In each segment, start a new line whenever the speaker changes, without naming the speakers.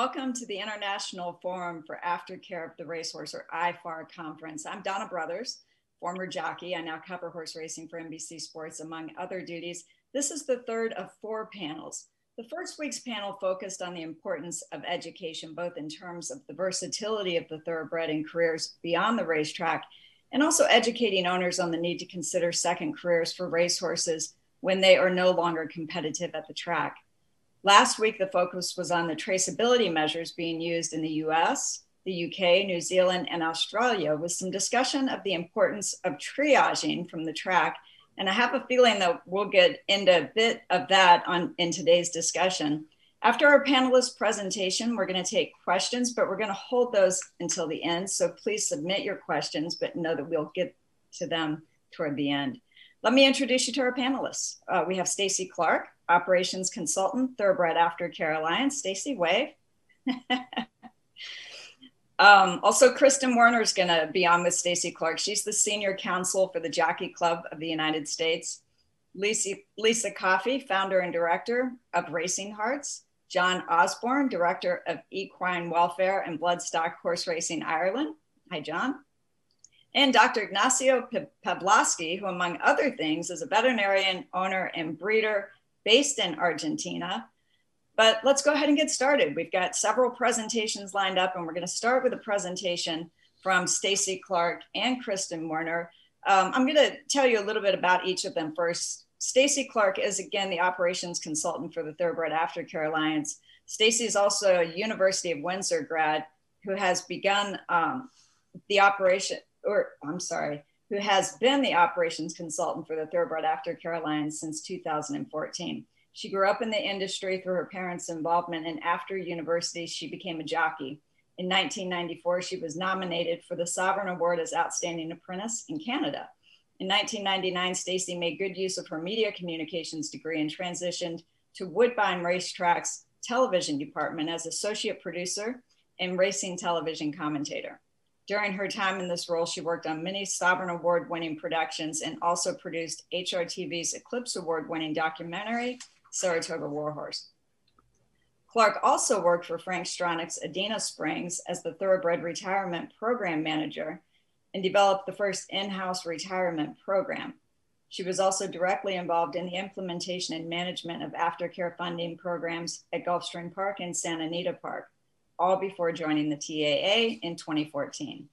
Welcome to the International Forum for Aftercare of the Racehorse, or IFAR conference. I'm Donna Brothers, former jockey. I now cover horse racing for NBC Sports, among other duties. This is the third of 4 panels. The first week's panel focused on the importance of education, both in terms of the versatility of the thoroughbred in careers beyond the racetrack, and also educating owners on the need to consider second careers for racehorses when they are no longer competitive at the track. Last week, the focus was on the traceability measures being used in the US, the UK, New Zealand, and Australia, with some discussion of the importance of triaging from the track. And I have a feeling that we'll get into a bit of that in today's discussion. After our panelist presentation, we're going to take questions, but we're going to hold those until the end. So please submit your questions, but know that we'll get to them toward the end. Let me introduce you to our panelists. We have Stacy Clark, Operations Consultant, Thoroughbred Aftercare Alliance. Stacy, wave. Also, Kristen Werner is going to be on with Stacy Clark. She's the Senior Counsel for the Jockey Club of the United States. Lisa Coffey, Founder and Director of Racing Hearts. John Osborne, Director of Equine Welfare and Bloodstock Horse Racing Ireland. Hi, John. And Dr. Ignacio Pavlovsky, who, among other things, is a veterinarian, owner, and breeder based in Argentina. But let's go ahead and get started. We've got several presentations lined up, and we're going to start with a presentation from Stacy Clark and Kristen Werner. I'm going to tell you a little bit about each of them first. Stacy Clark is, again, the operations consultant for the Thoroughbred Aftercare Alliance. Stacy is also a University of Windsor grad who has begun who has been the operations consultant for the Thoroughbred Aftercare Alliance since 2014. She grew up in the industry through her parents' involvement, and after university, she became a jockey. In 1994, she was nominated for the Sovereign Award as Outstanding Apprentice in Canada. In 1999, Stacy made good use of her media communications degree and transitioned to Woodbine Racetrack's television department as associate producer and racing television commentator. During her time in this role, she worked on many Sovereign Award-winning productions and also produced HRTV's Eclipse Award-winning documentary, Saratoga Warhorse. Clark also worked for Frank Stronach's Adena Springs as the Thoroughbred Retirement Program Manager and developed the first in-house retirement program. She was also directly involved in the implementation and management of aftercare funding programs at Gulfstream Park and Santa Anita Park, all before joining the TAA in 2014.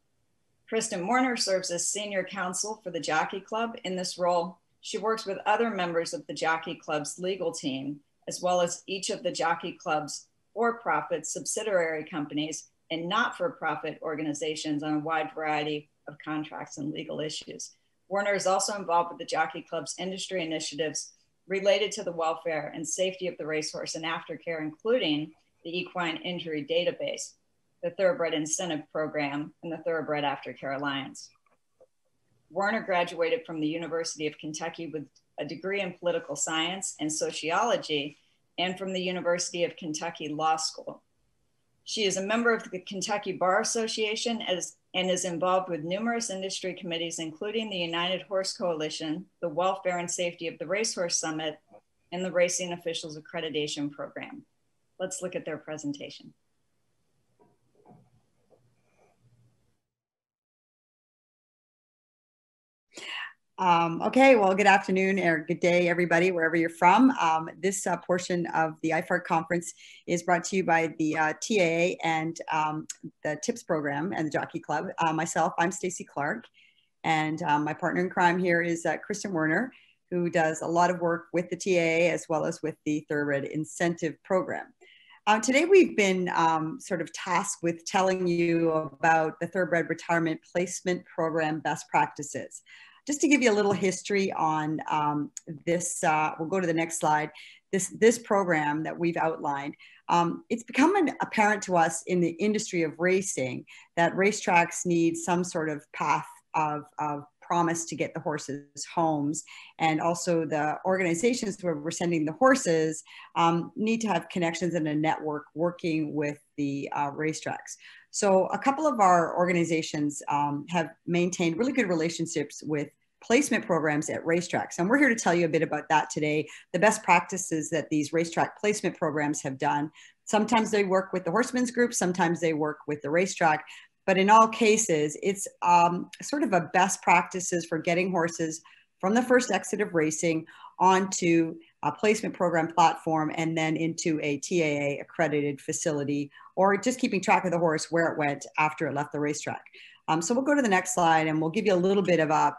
Kristen Werner serves as Senior Counsel for the Jockey Club. In this role, she works with other members of the Jockey Club's legal team, as well as each of the Jockey Club's for-profit subsidiary companies and not-for-profit organizations on a wide variety of contracts and legal issues. Werner is also involved with the Jockey Club's industry initiatives related to the welfare and safety of the racehorse and aftercare, including the Equine Injury Database, the Thoroughbred Incentive Program, and the Thoroughbred Aftercare Alliance. Werner graduated from the University of Kentucky with a degree in political science and sociology, and from the University of Kentucky Law School. She is a member of the Kentucky Bar Association and is involved with numerous industry committees, including the United Horse Coalition, the Welfare and Safety of the Racehorse Summit, and the Racing Officials Accreditation Program. Let's look at their presentation.
Okay, well, good afternoon or good day, everybody, wherever you're from. This portion of the IFAR conference is brought to you by the TAA and the TIPS program and the Jockey Club. Myself, I'm Stacy Clark, and my partner in crime here is Kristen Werner, who does a lot of work with the TAA as well as with the Thoroughbred Incentive Program. Today, we've been sort of tasked with telling you about the Thoroughbred Retirement Placement Program best practices. Just to give you a little history on this, we'll go to the next slide, this program that we've outlined. It's become apparent to us in the industry of racing that racetracks need some sort of path of promise to get the horses homes, and also the organizations where we're sending the horses need to have connections in a network working with the racetracks. So a couple of our organizations have maintained really good relationships with placement programs at racetracks. And we're here to tell you a bit about that today, the best practices that these racetrack placement programs have done Sometimes they work with the horsemen's group, sometimes they work with the racetrack. But in all cases, it's sort of a best practices for getting horses from the first exit of racing onto a placement program platform and then into a TAA accredited facility, or just keeping track of the horse where it went after it left the racetrack. So we'll go to the next slide and we'll give you a little bit of a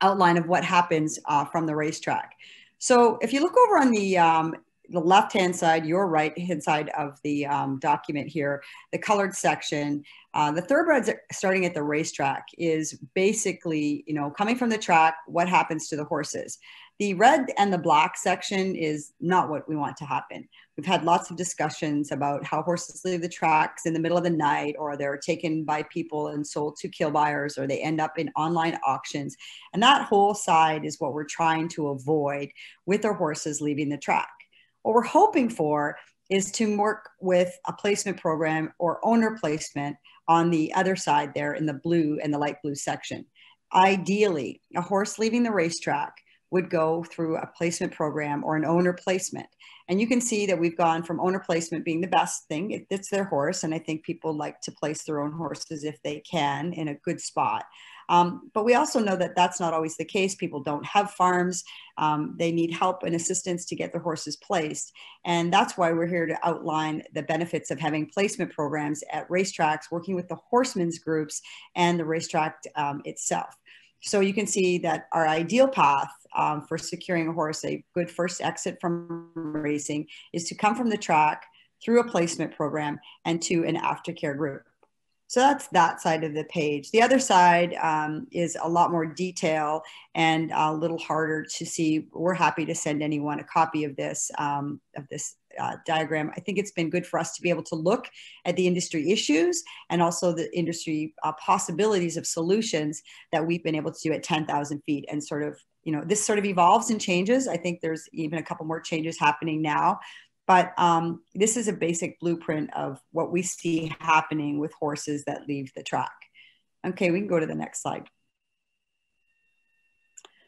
outline of what happens from the racetrack. So if you look over on the left-hand side, your right-hand side of the document here, the colored section, the thoroughbreds starting at the racetrack is basically, you know, coming from the track, what happens to the horses. The red and the black section is not what we want to happen. We've had lots of discussions about how horses leave the tracks in the middle of the night, or they're taken by people and sold to kill buyers, or they end up in online auctions. And that whole side is what we're trying to avoid with our horses leaving the track. What we're hoping for is to work with a placement program or owner placement on the other side there in the blue and the light blue section. Ideally, a horse leaving the racetrack would go through a placement program or an owner placement. And you can see that we've gone from owner placement being the best thing. It's their horse. And I think people like to place their own horses if they can in a good spot. But we also know that that's not always the case. People don't have farms. They need help and assistance to get their horses placed. And that's why we're here to outline the benefits of having placement programs at racetracks, working with the horsemen's groups and the racetrack itself. So you can see that our ideal path for securing a horse, a good first exit from racing, is to come from the track through a placement program and to an aftercare group. So that's that side of the page. The other side is a lot more detail and a little harder to see. We're happy to send anyone a copy of this diagram. I think it's been good for us to be able to look at the industry issues and also the industry possibilities of solutions that we've been able to do at 10,000 feet, and sort of, you know, this sort of evolves and changes. I think there's even a couple more changes happening now. But this is a basic blueprint of what we see happening with horses that leave the track. Okay, we can go to the next slide.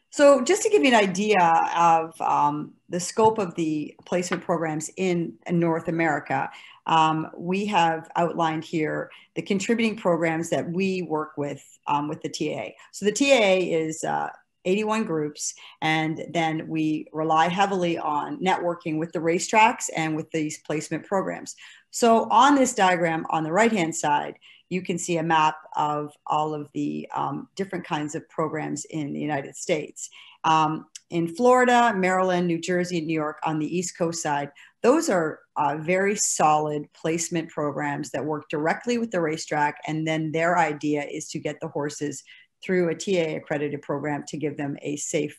So just to give you an idea of the scope of the placement programs in North America, we have outlined here the contributing programs that we work with the TAA. So the TAA is 81 groups, and then we rely heavily on networking with the racetracks and with these placement programs. So on this diagram on the right-hand side, you can see a map of all of the different kinds of programs in the United States. In Florida, Maryland, New Jersey, and New York on the East Coast side, those are very solid placement programs that work directly with the racetrack, and then their idea is to get the horses through a TA accredited program to give them a safe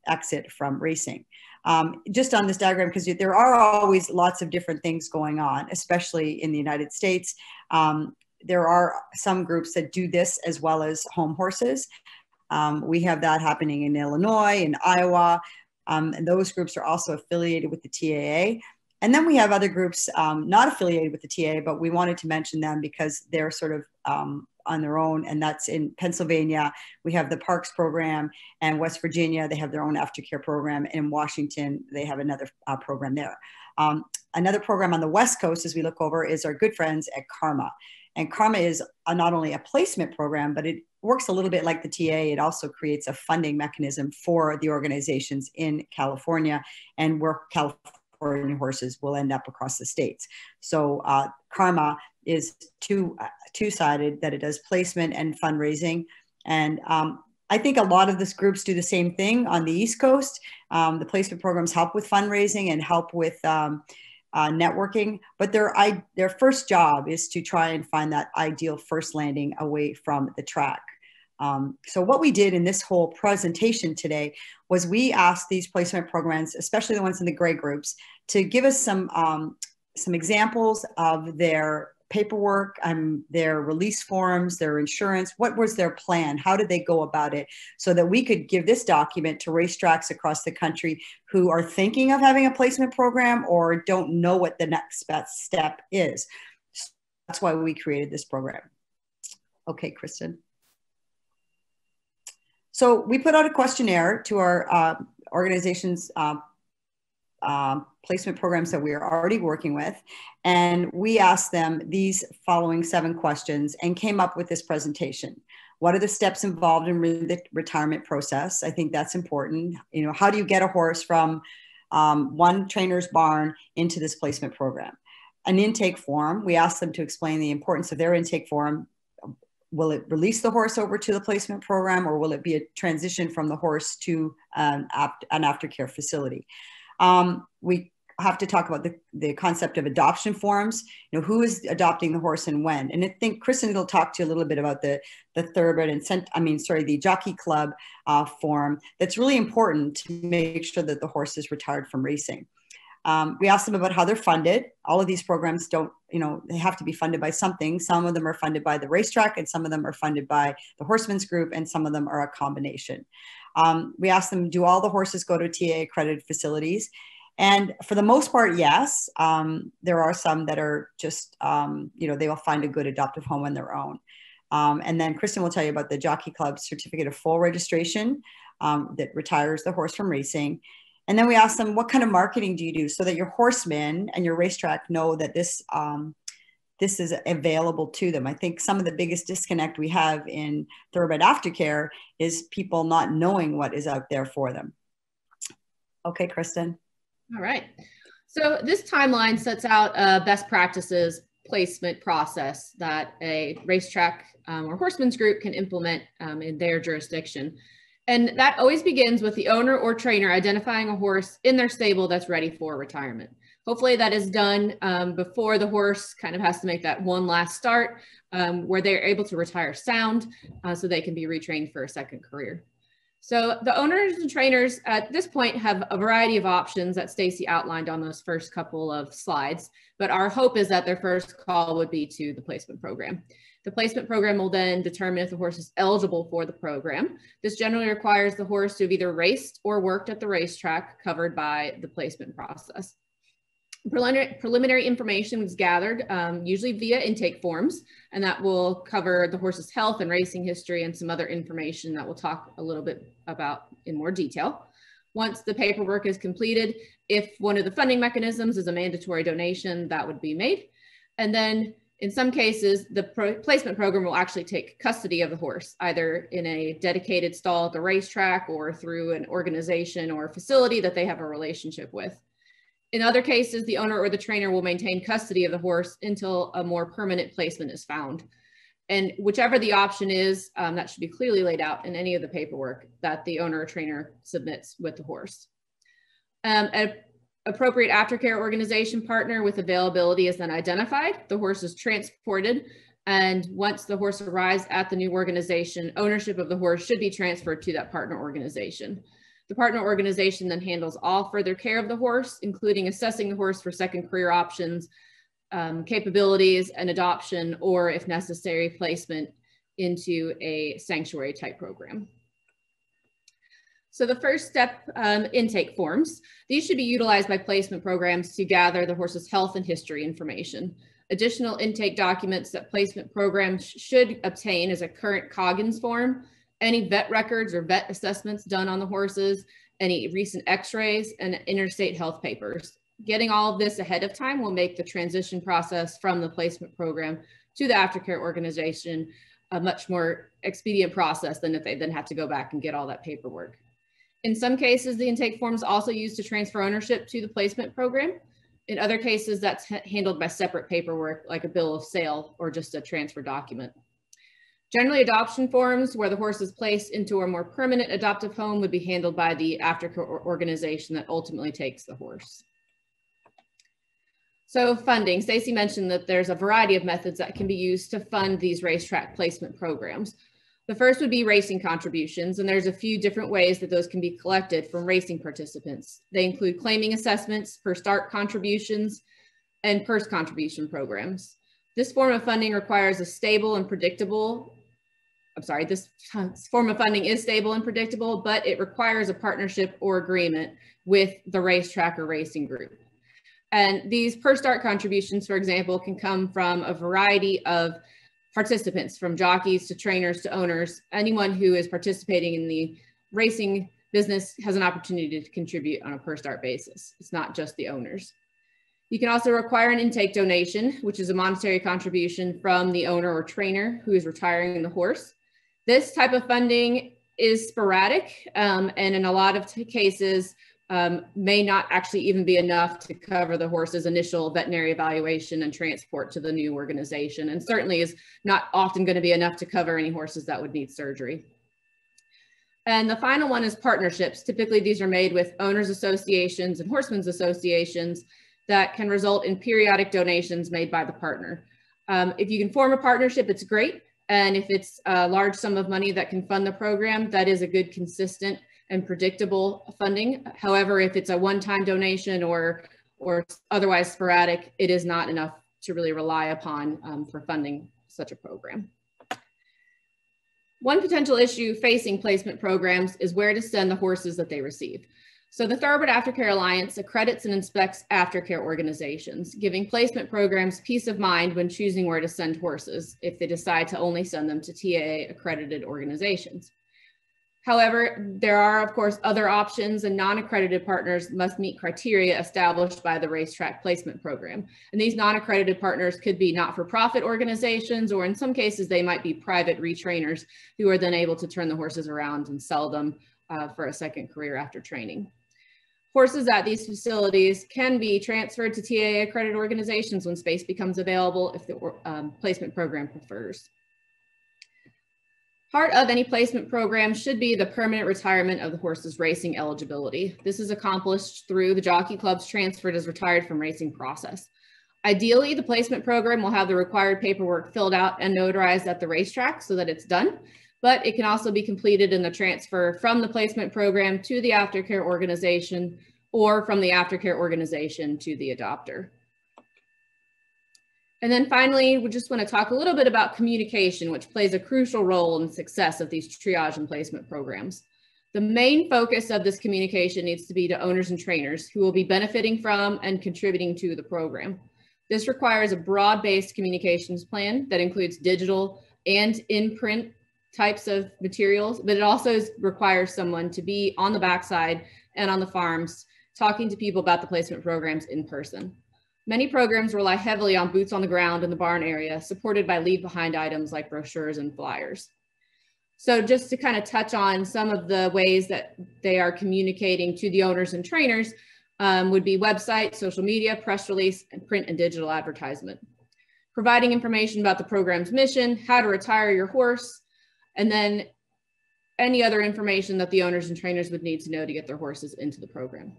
exit from racing. Just on this diagram, because there are always lots of different things going on, especially in the United States. There are some groups that do this as well as home horses. We have that happening in Illinois, in Iowa, and those groups are also affiliated with the TAA. And then we have other groups not affiliated with the TAA, but we wanted to mention them because they're sort of on their own, and that's in Pennsylvania. We have the Parks program, and West Virginia, they have their own aftercare program. And in Washington, they have another program there. Another program on the West Coast, as we look over, is our good friends at Karma. And Karma is not only a placement program, but it works a little bit like the TA. It also creates a funding mechanism for the organizations in California, and where California horses will end up across the states. So Karma is two-sided, that it does placement and fundraising. And I think a lot of these groups do the same thing on the East Coast. The placement programs help with fundraising and help with networking, but their first job is to try and find that ideal first landing away from the track. So what we did in this whole presentation today was we asked these placement programs, especially the ones in the gray groups, to give us some examples of their paperwork, their release forms, their insurance. What was their plan? How did they go about it? So that we could give this document to racetracks across the country who are thinking of having a placement program or don't know what the next best step is. So that's why we created this program. Okay, Kristen. So we put out a questionnaire to our organization's placement programs that we are already working with. And we asked them these following 7 questions and came up with this presentation. What are the steps involved in the retirement process? I think that's important. You know, how do you get a horse from one trainer's barn into this placement program? An intake form. We asked them to explain the importance of their intake form. Will it release the horse over to the placement program, or will it be a transition from the horse to an aftercare facility? We have to talk about the concept of adoption forms. You know, who is adopting the horse and when? And I think Kristen will talk to you a little bit about the thoroughbred and the jockey club form. That's really important to make sure that the horse is retired from racing. We asked them about how they're funded. All of these programs don't, you know, they have to be funded by something. Some of them are funded by the racetrack, and some of them are funded by the horsemen's group, and some of them are a combination. We asked them, do all the horses go to TA accredited facilities? And for the most part, yes. There are some that are just, you know, they will find a good adoptive home on their own. And then Kristen will tell you about the Jockey Club certificate of full registration that retires the horse from racing. And then we asked them, what kind of marketing do you do so that your horsemen and your racetrack know that this is available to them? I think some of the biggest disconnect we have in thoroughbred aftercare is people not knowing what is out there for them. Okay, Kristen.
All right. So this timeline sets out a best practices placement process that a racetrack or horsemen's group can implement in their jurisdiction. And that always begins with the owner or trainer identifying a horse in their stable that's ready for retirement. Hopefully that is done before the horse kind of has to make that one last start where they're able to retire sound so they can be retrained for a second career. So the owners and trainers at this point have a variety of options that Stacy outlined on those first couple of slides, but our hope is that their first call would be to the placement program. The placement program will then determine if the horse is eligible for the program. This generally requires the horse to have either raced or worked at the racetrack covered by the placement process. Preliminary information is gathered, usually via intake forms, and that will cover the horse's health and racing history and some other information that we'll talk a little bit about in more detail. Once the paperwork is completed, if one of the funding mechanisms is a mandatory donation, that would be made. And then in some cases, the placement program will actually take custody of the horse, either in a dedicated stall at the racetrack or through an organization or facility that they have a relationship with. In other cases, the owner or the trainer will maintain custody of the horse until a more permanent placement is found. And whichever the option is, that should be clearly laid out in any of the paperwork that the owner or trainer submits with the horse. An appropriate aftercare organization partner with availability is then identified. The horse is transported, and once the horse arrives at the new organization, ownership of the horse should be transferred to that partner organization. The partner organization then handles all further care of the horse, including assessing the horse for second career options, capabilities, and adoption, or if necessary, placement into a sanctuary type program. So the first step, intake forms. These should be utilized by placement programs to gather the horse's health and history information. Additional intake documents that placement programs should obtain is a current Coggins form, any vet records or vet assessments done on the horses, any recent x-rays, and interstate health papers. Getting all of this ahead of time will make the transition process from the placement program to the aftercare organization a much more expedient process than if they then have to go back and get all that paperwork. In some cases, the intake form is also used to transfer ownership to the placement program. In other cases, that's handled by separate paperwork, like a bill of sale or just a transfer document. Generally, adoption forms where the horse is placed into a more permanent adoptive home would be handled by the aftercare organization that ultimately takes the horse. So funding, Stacy mentioned that there's a variety of methods that can be used to fund these racetrack placement programs. The first would be racing contributions, and there's a few different ways that those can be collected from racing participants. They include claiming assessments, per start contributions, and purse contribution programs. This form of funding requires a stable and predictable, this form of funding is stable and predictable, but it requires a partnership or agreement with the racetrack or racing group. And these per start contributions, for example, can come from a variety of participants, from jockeys to trainers to owners. Anyone who is participating in the racing business has an opportunity to contribute on a per start basis. It's not just the owners. You can also require an intake donation, which is a monetary contribution from the owner or trainer who is retiring the horse. This type of funding is sporadic, and in a lot of cases may not actually even be enough to cover the horse's initial veterinary evaluation and transport to the new organization, and certainly is not often going to be enough to cover any horses that would need surgery. And the final one is partnerships. Typically, these are made with owners associations and horsemen's associations that can result in periodic donations made by the partner. If you can form a partnership, it's great. And if it's a large sum of money that can fund the program, that is a good, consistent, and predictable funding. However, if it's a one-time donation or otherwise sporadic, it is not enough to really rely upon for funding such a program. One potential issue facing placement programs is where to send the horses that they receive. So the Thoroughbred Aftercare Alliance accredits and inspects aftercare organizations, giving placement programs peace of mind when choosing where to send horses if they decide to only send them to TAA accredited organizations. However, there are, of course, other options, and non-accredited partners must meet criteria established by the Racetrack Placement Program. And these non-accredited partners could be not-for-profit organizations, or in some cases, they might be private retrainers who are then able to turn the horses around and sell them for a second career after training. Horses at these facilities can be transferred to TAA accredited organizations when space becomes available if the placement program prefers. Part of any placement program should be the permanent retirement of the horse's racing eligibility. This is accomplished through the jockey club's transferred as retired from racing process. Ideally, the placement program will have the required paperwork filled out and notarized at the racetrack so that it's done, but it can also be completed in the transfer from the placement program to the aftercare organization or from the aftercare organization to the adopter. And then finally, we just want to talk a little bit about communication, which plays a crucial role in the success of these triage and placement programs. The main focus of this communication needs to be to owners and trainers who will be benefiting from and contributing to the program. This requires a broad-based communications plan that includes digital and in-print types of materials, but it also requires someone to be on the backside and on the farms talking to people about the placement programs in person. Many programs rely heavily on boots on the ground in the barn area, supported by leave behind items like brochures and flyers. So just to kind of touch on some of the ways that they are communicating to the owners and trainers would be website, social media, press release, and print and digital advertisement. Providing information about the program's mission, how to retire your horse, and then any other information that the owners and trainers would need to know to get their horses into the program.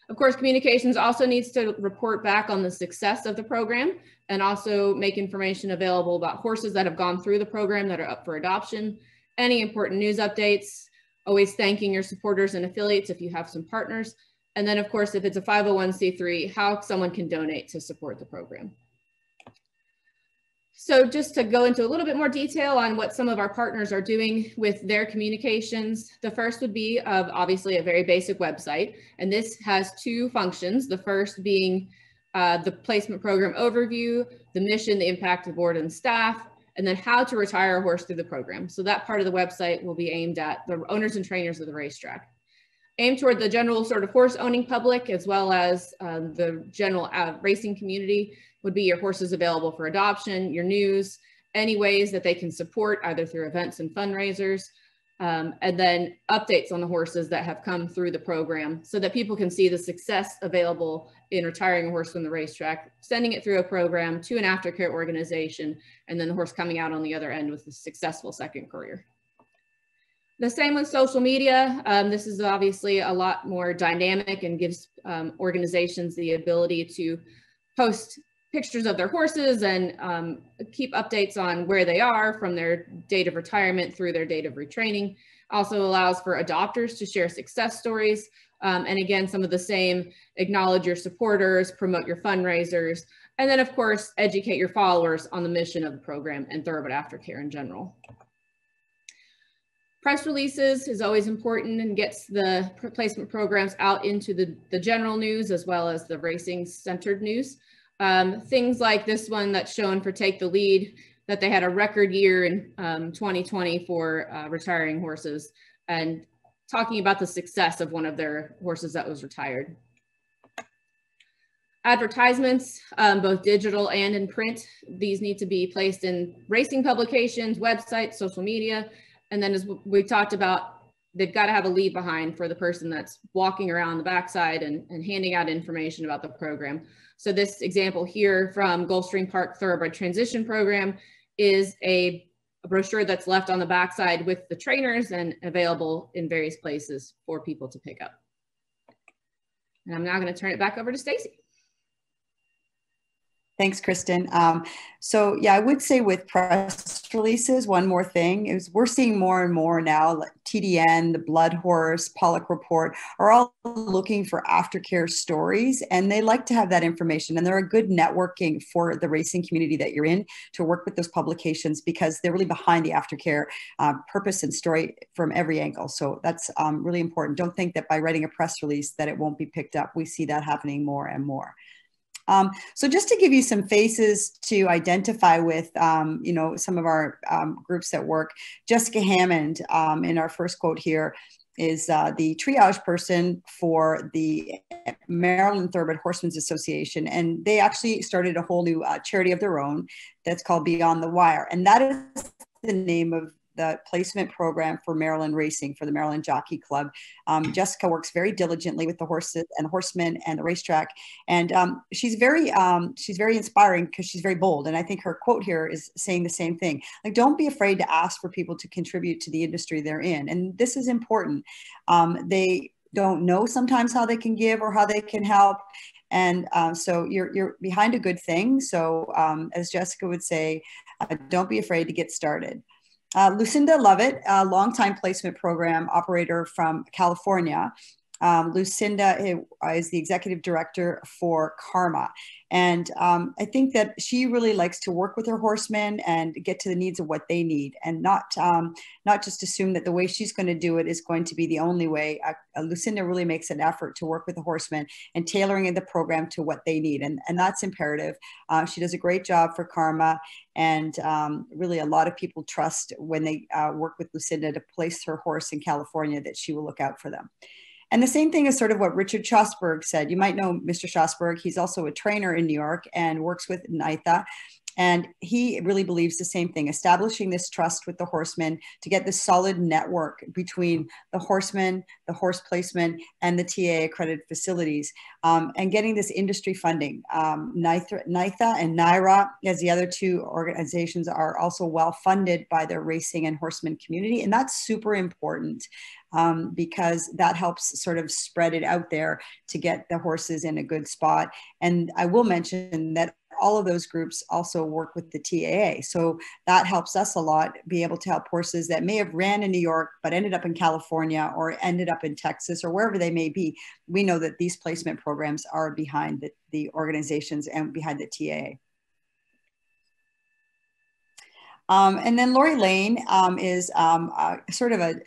Of course, communications also needs to report back on the success of the program and also make information available about horses that have gone through the program that are up for adoption, any important news updates, always thanking your supporters and affiliates if you have some partners, and then of course, if it's a 501c3, how someone can donate to support the program. So just to go into a little bit more detail on what some of our partners are doing with their communications, the first would be obviously a very basic website. And this has two functions, the first being the placement program overview, the mission, the impact of the board and staff, and then how to retire a horse through the program. So that part of the website will be aimed at the owners and trainers of the racetrack. Aimed toward the general sort of horse owning public, as well as the general racing community, would be your horses available for adoption, your news, any ways that they can support either through events and fundraisers, and then updates on the horses that have come through the program so that people can see the success available in retiring a horse from the racetrack, sending it through a program to an aftercare organization, and then the horse coming out on the other end with a successful second career. The same with social media. This is obviously a lot more dynamic and gives organizations the ability to post pictures of their horses and keep updates on where they are from their date of retirement through their date of retraining. Also allows for adopters to share success stories. And again, some of the same, acknowledge your supporters, promote your fundraisers, and then of course, educate your followers on the mission of the program and Thoroughbred Aftercare in general. Press releases is always important and gets the placement programs out into the general news as well as the racing centered news. Things like this one that's shown for Take the Lead, that they had a record year in 2020 for retiring horses. And talking about the success of one of their horses that was retired. Advertisements, both digital and in print. These need to be placed in racing publications, websites, social media. And then as we talked about, they've got to have a leave behind for the person that's walking around the backside and handing out information about the program. So this example here from Gulfstream Park Thoroughbred Transition Program is a brochure that's left on the backside with the trainers and available in various places for people to pick up. And I'm now going to turn it back over to Stacy.
Thanks, Kristen. So yeah, I would say with press releases, one more thing is we're seeing more and more now, like TDN, the Blood Horse, Pollock Report are all looking for aftercare stories, and they like to have that information. And they're a good networking for the racing community that you're in to work with those publications, because they're really behind the aftercare purpose and story from every angle. So that's really important. Don't think that by writing a press release that it won't be picked up. We see that happening more and more. So just to give you some faces to identify with, you know, some of our groups that work, Jessica Hammond in our first quote here is the triage person for the Maryland Thoroughbred Horsemen's Association. And they actually started a whole new charity of their own that's called Beyond the Wire. And that is the name of the placement program for Maryland racing, for the Maryland Jockey Club. Jessica works very diligently with the horses and the horsemen and the racetrack. And she's very inspiring because she's very bold. And I think her quote here is saying the same thing. Like, don't be afraid to ask for people to contribute to the industry they're in. And this is important. They don't know sometimes how they can give or how they can help. And so you're behind a good thing. So as Jessica would say, don't be afraid to get started. Lucinda Lovett, a longtime placement program operator from California. Lucinda is the executive director for Karma. And I think that she really likes to work with her horsemen and get to the needs of what they need, and not just assume that the way she's going to do it is going to be the only way. Lucinda really makes an effort to work with the horsemen and tailoring the program to what they need. And that's imperative. She does a great job for Karma. And really a lot of people trust when they work with Lucinda to place her horse in California that she will look out for them. And the same thing is sort of what Richard Schosberg said. You might know Mr. Schosberg. He's also a trainer in New York and works with NIFA. And he really believes the same thing, establishing this trust with the horsemen to get this solid network between the horsemen, the horse placement, and the TA accredited facilities, and getting this industry funding. NIFA and NIRA, as the other two organizations, are also well funded by their racing and horseman community. And that's super important. Because that helps sort of spread it out there to get the horses in a good spot. And I will mention that all of those groups also work with the TAA. So that helps us a lot, be able to help horses that may have ran in New York, but ended up in California or ended up in Texas or wherever they may be. We know that these placement programs are behind the organizations and behind the TAA. And then Lori Lane is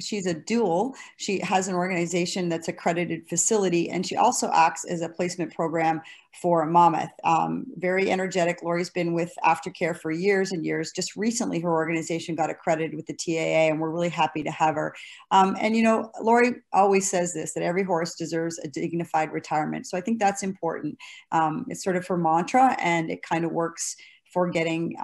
she's a dual. She has an organization that's accredited facility, and she also acts as a placement program for Monmouth. Very energetic. Lori's been with Aftercare for years and years. Just recently, her organization got accredited with the TAA, and we're really happy to have her. And, you know, Lori always says this, that every horse deserves a dignified retirement. So I think that's important. It's sort of her mantra, and it kind of works for getting,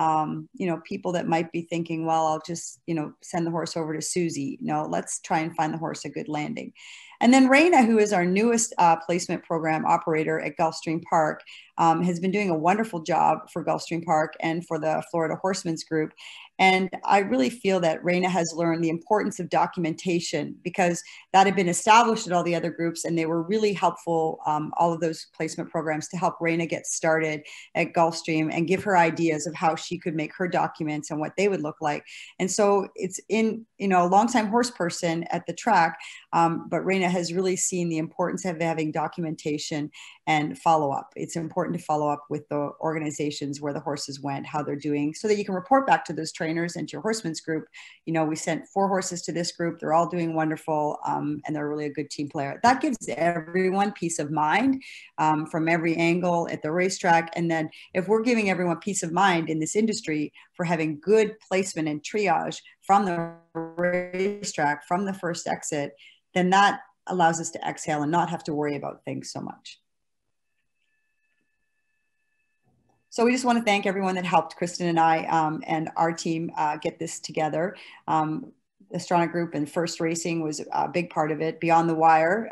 you know, people that might be thinking, well, I'll just, you know, send the horse over to Susie. No, let's try and find the horse a good landing. And then Raina, who is our newest placement program operator at Gulfstream Park, has been doing a wonderful job for Gulfstream Park and for the Florida Horsemen's Group. And I really feel that Raina has learned the importance of documentation, because that had been established at all the other groups, and they were really helpful, all of those placement programs, to help Raina get started at Gulfstream and give her ideas of how she could make her documents and what they would look like. And so it's in, you know, a longtime horse person at the track, but Raina has really seen the importance of having documentation and follow-up. It's important to follow up with the organizations where the horses went, how they're doing, so that you can report back to those trainers and to your horsemen's group. You know, we sent 4 horses to this group. They're all doing wonderful, and they're really a good team player. That gives everyone peace of mind from every angle at the racetrack. And then if we're giving everyone peace of mind in this industry for having good placement and triage from the racetrack, from the first exit, then that allows us to exhale and not have to worry about things so much. So we just want to thank everyone that helped Kristen and I and our team get this together. The Strana Group and First Racing was a big part of it. Beyond the Wire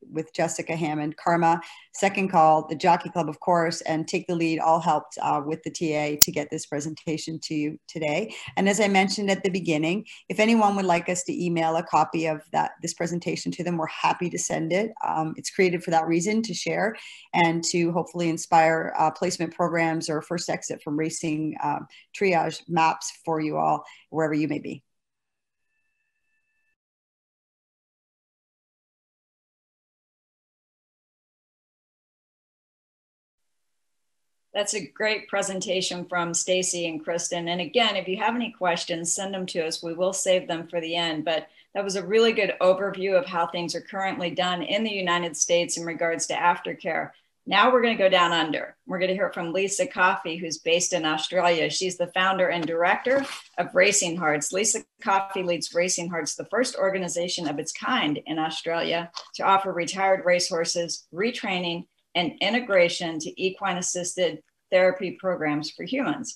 with Jessica Hammond, Karma, Second Call, the Jockey Club, of course, and Take the Lead all helped with the TA to get this presentation to you today. And as I mentioned at the beginning, if anyone would like us to email a copy of this presentation to them, we're happy to send it. It's created for that reason, to share and to hopefully inspire placement programs or first exit from racing triage maps for you all, wherever you may be.
That's a great presentation from Stacy and Kristen. And again, if you have any questions, send them to us. We will save them for the end. But that was a really good overview of how things are currently done in the United States in regards to aftercare. Now we're going to go down under. We're going to hear from Lisa Coffey, who's based in Australia. She's the founder and director of Racing Hearts. Lisa Coffey leads Racing Hearts, the first organization of its kind in Australia to offer retired racehorses retraining and integration to equine-assisted therapy programs for humans.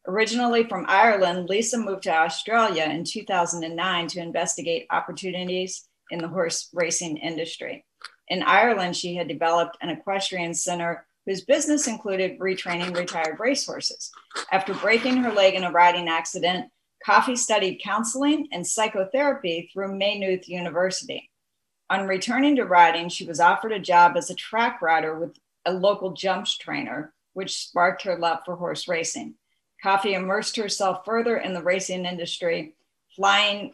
Originally from Ireland, Lisa moved to Australia in 2009 to investigate opportunities in the horse racing industry. In Ireland, she had developed an equestrian center whose business included retraining retired racehorses. After breaking her leg in a riding accident, Coffey studied counseling and psychotherapy through Maynooth University. On returning to riding, she was offered a job as a track rider with a local jumps trainer, which sparked her love for horse racing. Coffey immersed herself further in the racing industry, flying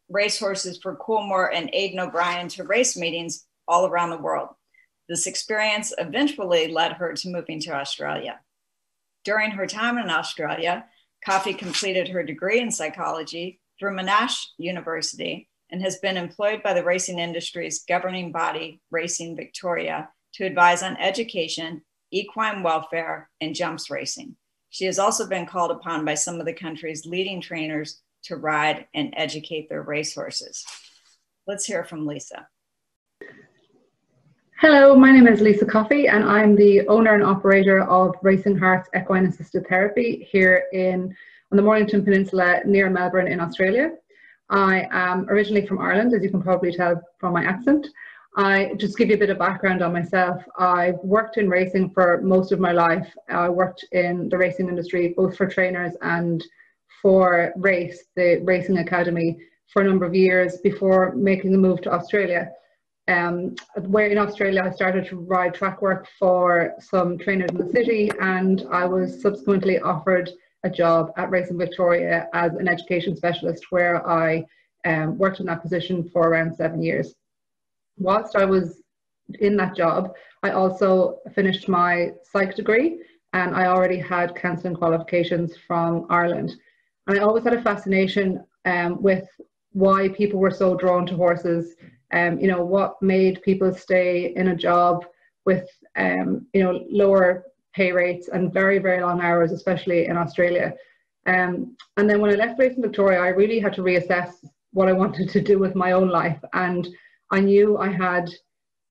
racehorses for Coolmore and Aidan O'Brien to race meetings all around the world. This experience eventually led her to moving to Australia. During her time in Australia, Coffey completed her degree in psychology through Monash University and has been employed by the racing industry's governing body, Racing Victoria, to advise on education, equine welfare, and jumps racing. She has also been called upon by some of the country's leading trainers to ride and educate their racehorses. Let's hear from Lisa.
Hello, my name is Lisa Coffey and I'm the owner and operator of Racing Hearts Equine Assisted Therapy here on the Mornington Peninsula near Melbourne in Australia. I am originally from Ireland, as you can probably tell from my accent. I just give you a bit of background on myself. I've worked in racing for most of my life. I worked in the racing industry, both for trainers and for the Racing Academy, for a number of years before making the move to Australia. Where in Australia I started to ride track work for some trainers in the city, and I was subsequently offered a job at Racing Victoria as an education specialist, where I worked in that position for around 7 years. Whilst I was in that job, I also finished my psych degree, and I already had counselling qualifications from Ireland. And I always had a fascination with why people were so drawn to horses, you know, what made people stay in a job with, you know, lower pay rates and very, very long hours, especially in Australia. And then when I left Racing Victoria, I really had to reassess what I wanted to do with my own life. And I knew I had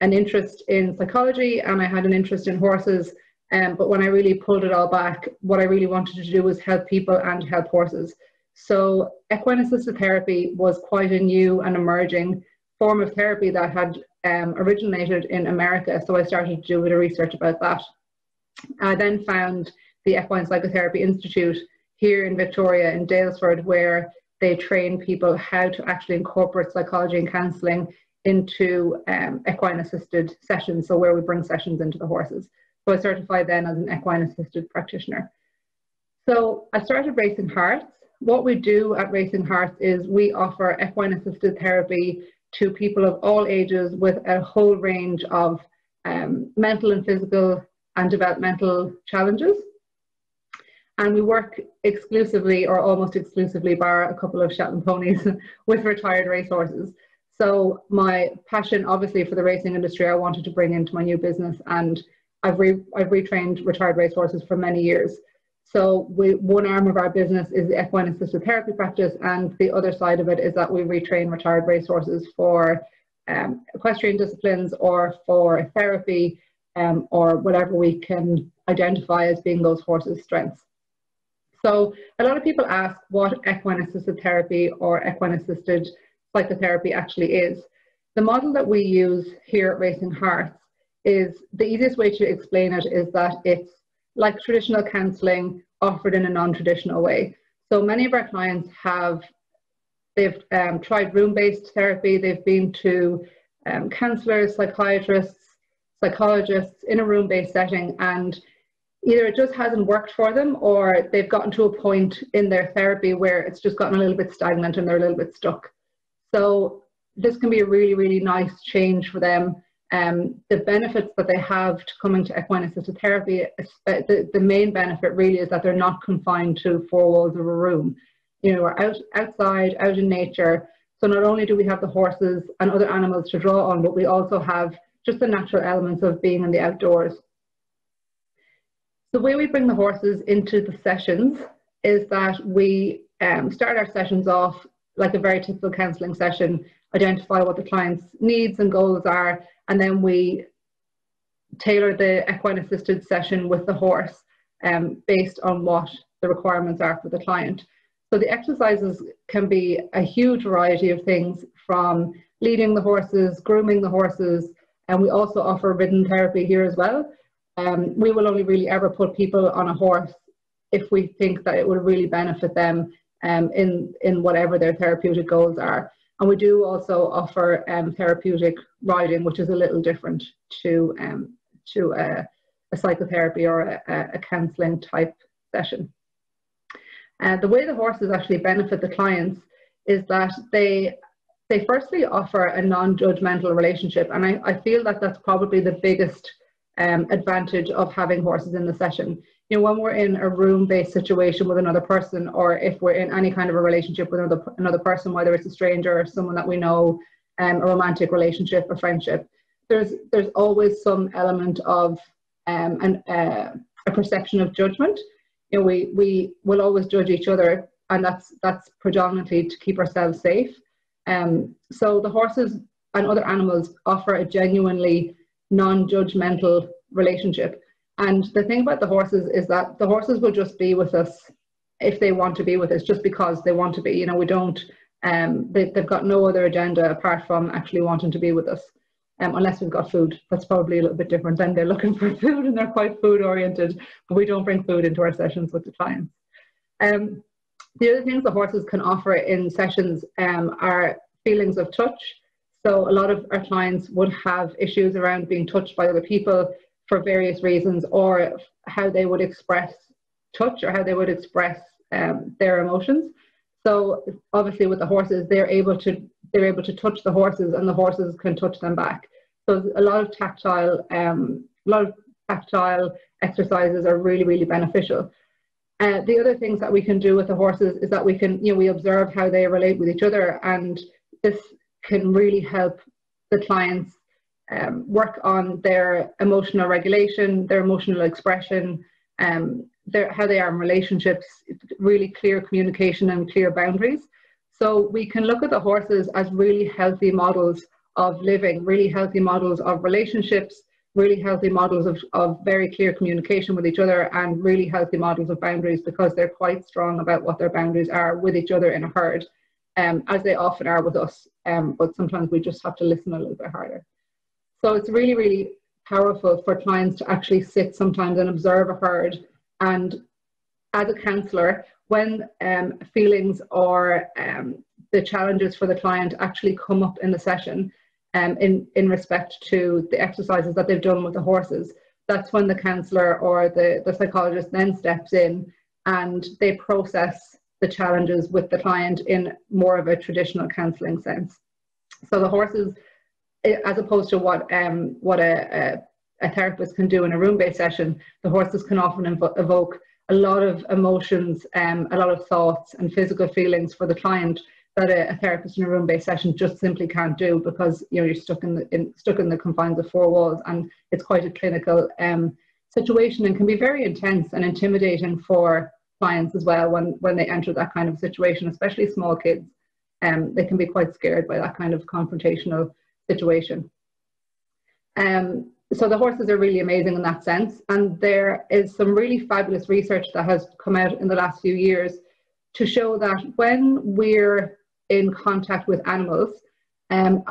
an interest in psychology and I had an interest in horses. But when I really pulled it all back, what I really wanted to do was help people and help horses. So equine assisted therapy was quite a new and emerging form of therapy that had originated in America. So I started to do a bit of research about that. I then found the Equine Psychotherapy Institute here in Victoria in Daylesford, where they train people how to actually incorporate psychology and counselling into equine assisted sessions, so where we bring sessions into the horses. So I certified then as an equine assisted practitioner. So I started Racing Hearts. What we do at Racing Hearts is we offer equine assisted therapy to people of all ages with a whole range of mental and physical and developmental challenges. And we work exclusively, or almost exclusively, bar a couple of Shetland ponies, with retired racehorses. So my passion, obviously, for the racing industry, I wanted to bring into my new business, and I've retrained retired racehorses for many years. So one arm of our business is the equine assisted therapy practice, and the other side of it is that we retrain retired racehorses for equestrian disciplines or for therapy, or whatever we can identify as being those horses' strengths. So a lot of people ask what equine assisted therapy or equine assisted psychotherapy actually is. The model that we use here at Racing Hearts is, the easiest way to explain it is that it's like traditional counselling offered in a non-traditional way. So many of our clients they've tried room-based therapy, they've been to counsellors, psychiatrists, psychologists in a room-based setting, and either it just hasn't worked for them, or they've gotten to a point in their therapy where it's just gotten a little bit stagnant and they're a little bit stuck. So this can be a really, really nice change for them. The benefits that they have to coming to equine assisted therapy, the main benefit really is that they're not confined to four walls of a room. You know, we're outside, out in nature. So not only do we have the horses and other animals to draw on, but we also have just the natural elements of being in the outdoors. The way we bring the horses into the sessions is that we start our sessions off like a very typical counselling session, identify what the client's needs and goals are, and then we tailor the equine assisted session with the horse based on what the requirements are for the client. So the exercises can be a huge variety of things, from leading the horses, grooming the horses, and we also offer ridden therapy here as well. We will only really ever put people on a horse if we think that it will really benefit them in whatever their therapeutic goals are. And we do also offer therapeutic riding, which is a little different to a psychotherapy or a counselling type session. The way the horses actually benefit the clients is that they firstly offer a non-judgmental relationship, and I feel that that's probably the biggest advantage of having horses in the session. You know, when we're in a room-based situation with another person, or if we're in any kind of a relationship with another person, whether it's a stranger or someone that we know, a romantic relationship, a friendship, there's always some element of a perception of judgment. You know, we will always judge each other, and that's predominantly to keep ourselves safe. So the horses and other animals offer a genuinely non-judgmental relationship. And the thing about the horses is that the horses will just be with us if they want to be with us, just because they want to be. You know, we don't, they've got no other agenda apart from actually wanting to be with us, unless we've got food. That's probably a little bit different. Then they're looking for food and they're quite food oriented, but we don't bring food into our sessions with the clients. The other things the horses can offer in sessions are feelings of touch. So a lot of our clients would have issues around being touched by other people for various reasons, or how they would express touch, or how they would express their emotions. So obviously with the horses, they're able to touch the horses, and the horses can touch them back. So a lot of tactile exercises are really, really beneficial. The other things that we can do with the horses is that we observe how they relate with each other, and this can really help the clients work on their emotional regulation, their emotional expression, how they are in relationships, really clear communication and clear boundaries. So we can look at the horses as really healthy models of living, really healthy models of relationships, really healthy models of very clear communication with each other, and really healthy models of boundaries, because they're quite strong about what their boundaries are with each other in a herd, as they often are with us, but sometimes we just have to listen a little bit harder. So it's really, really powerful for clients to actually sit sometimes and observe a herd. And as a counsellor, when feelings or the challenges for the client actually come up in the session, in respect to the exercises that they've done with the horses, that's when the counsellor or the psychologist then steps in and they process the challenges with the client in more of a traditional counselling sense. So the horses, as opposed to what a therapist can do in a room-based session, the horses can often evoke a lot of emotions, a lot of thoughts and physical feelings for the client that a therapist in a room-based session just simply can't do, because you're stuck in the confines of four walls, and it's quite a clinical situation, and can be very intense and intimidating for clients as well when they enter that kind of situation, especially small kids. They can be quite scared by that kind of confrontational situation. So the horses are really amazing in that sense, and there is some really fabulous research that has come out in the last few years to show that when we're in contact with animals,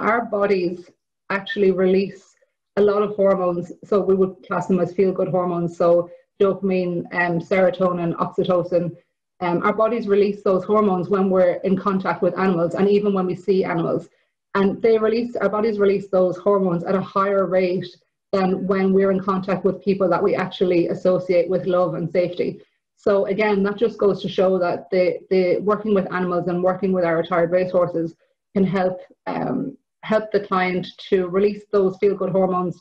our bodies actually release a lot of hormones. So we would class them as feel-good hormones, so dopamine, serotonin, oxytocin. Our bodies release those hormones when we're in contact with animals, and even when we see animals. And our bodies release those hormones at a higher rate than when we're in contact with people that we actually associate with love and safety. So again, that just goes to show that the working with animals and working with our retired racehorses can help the client to release those feel-good hormones.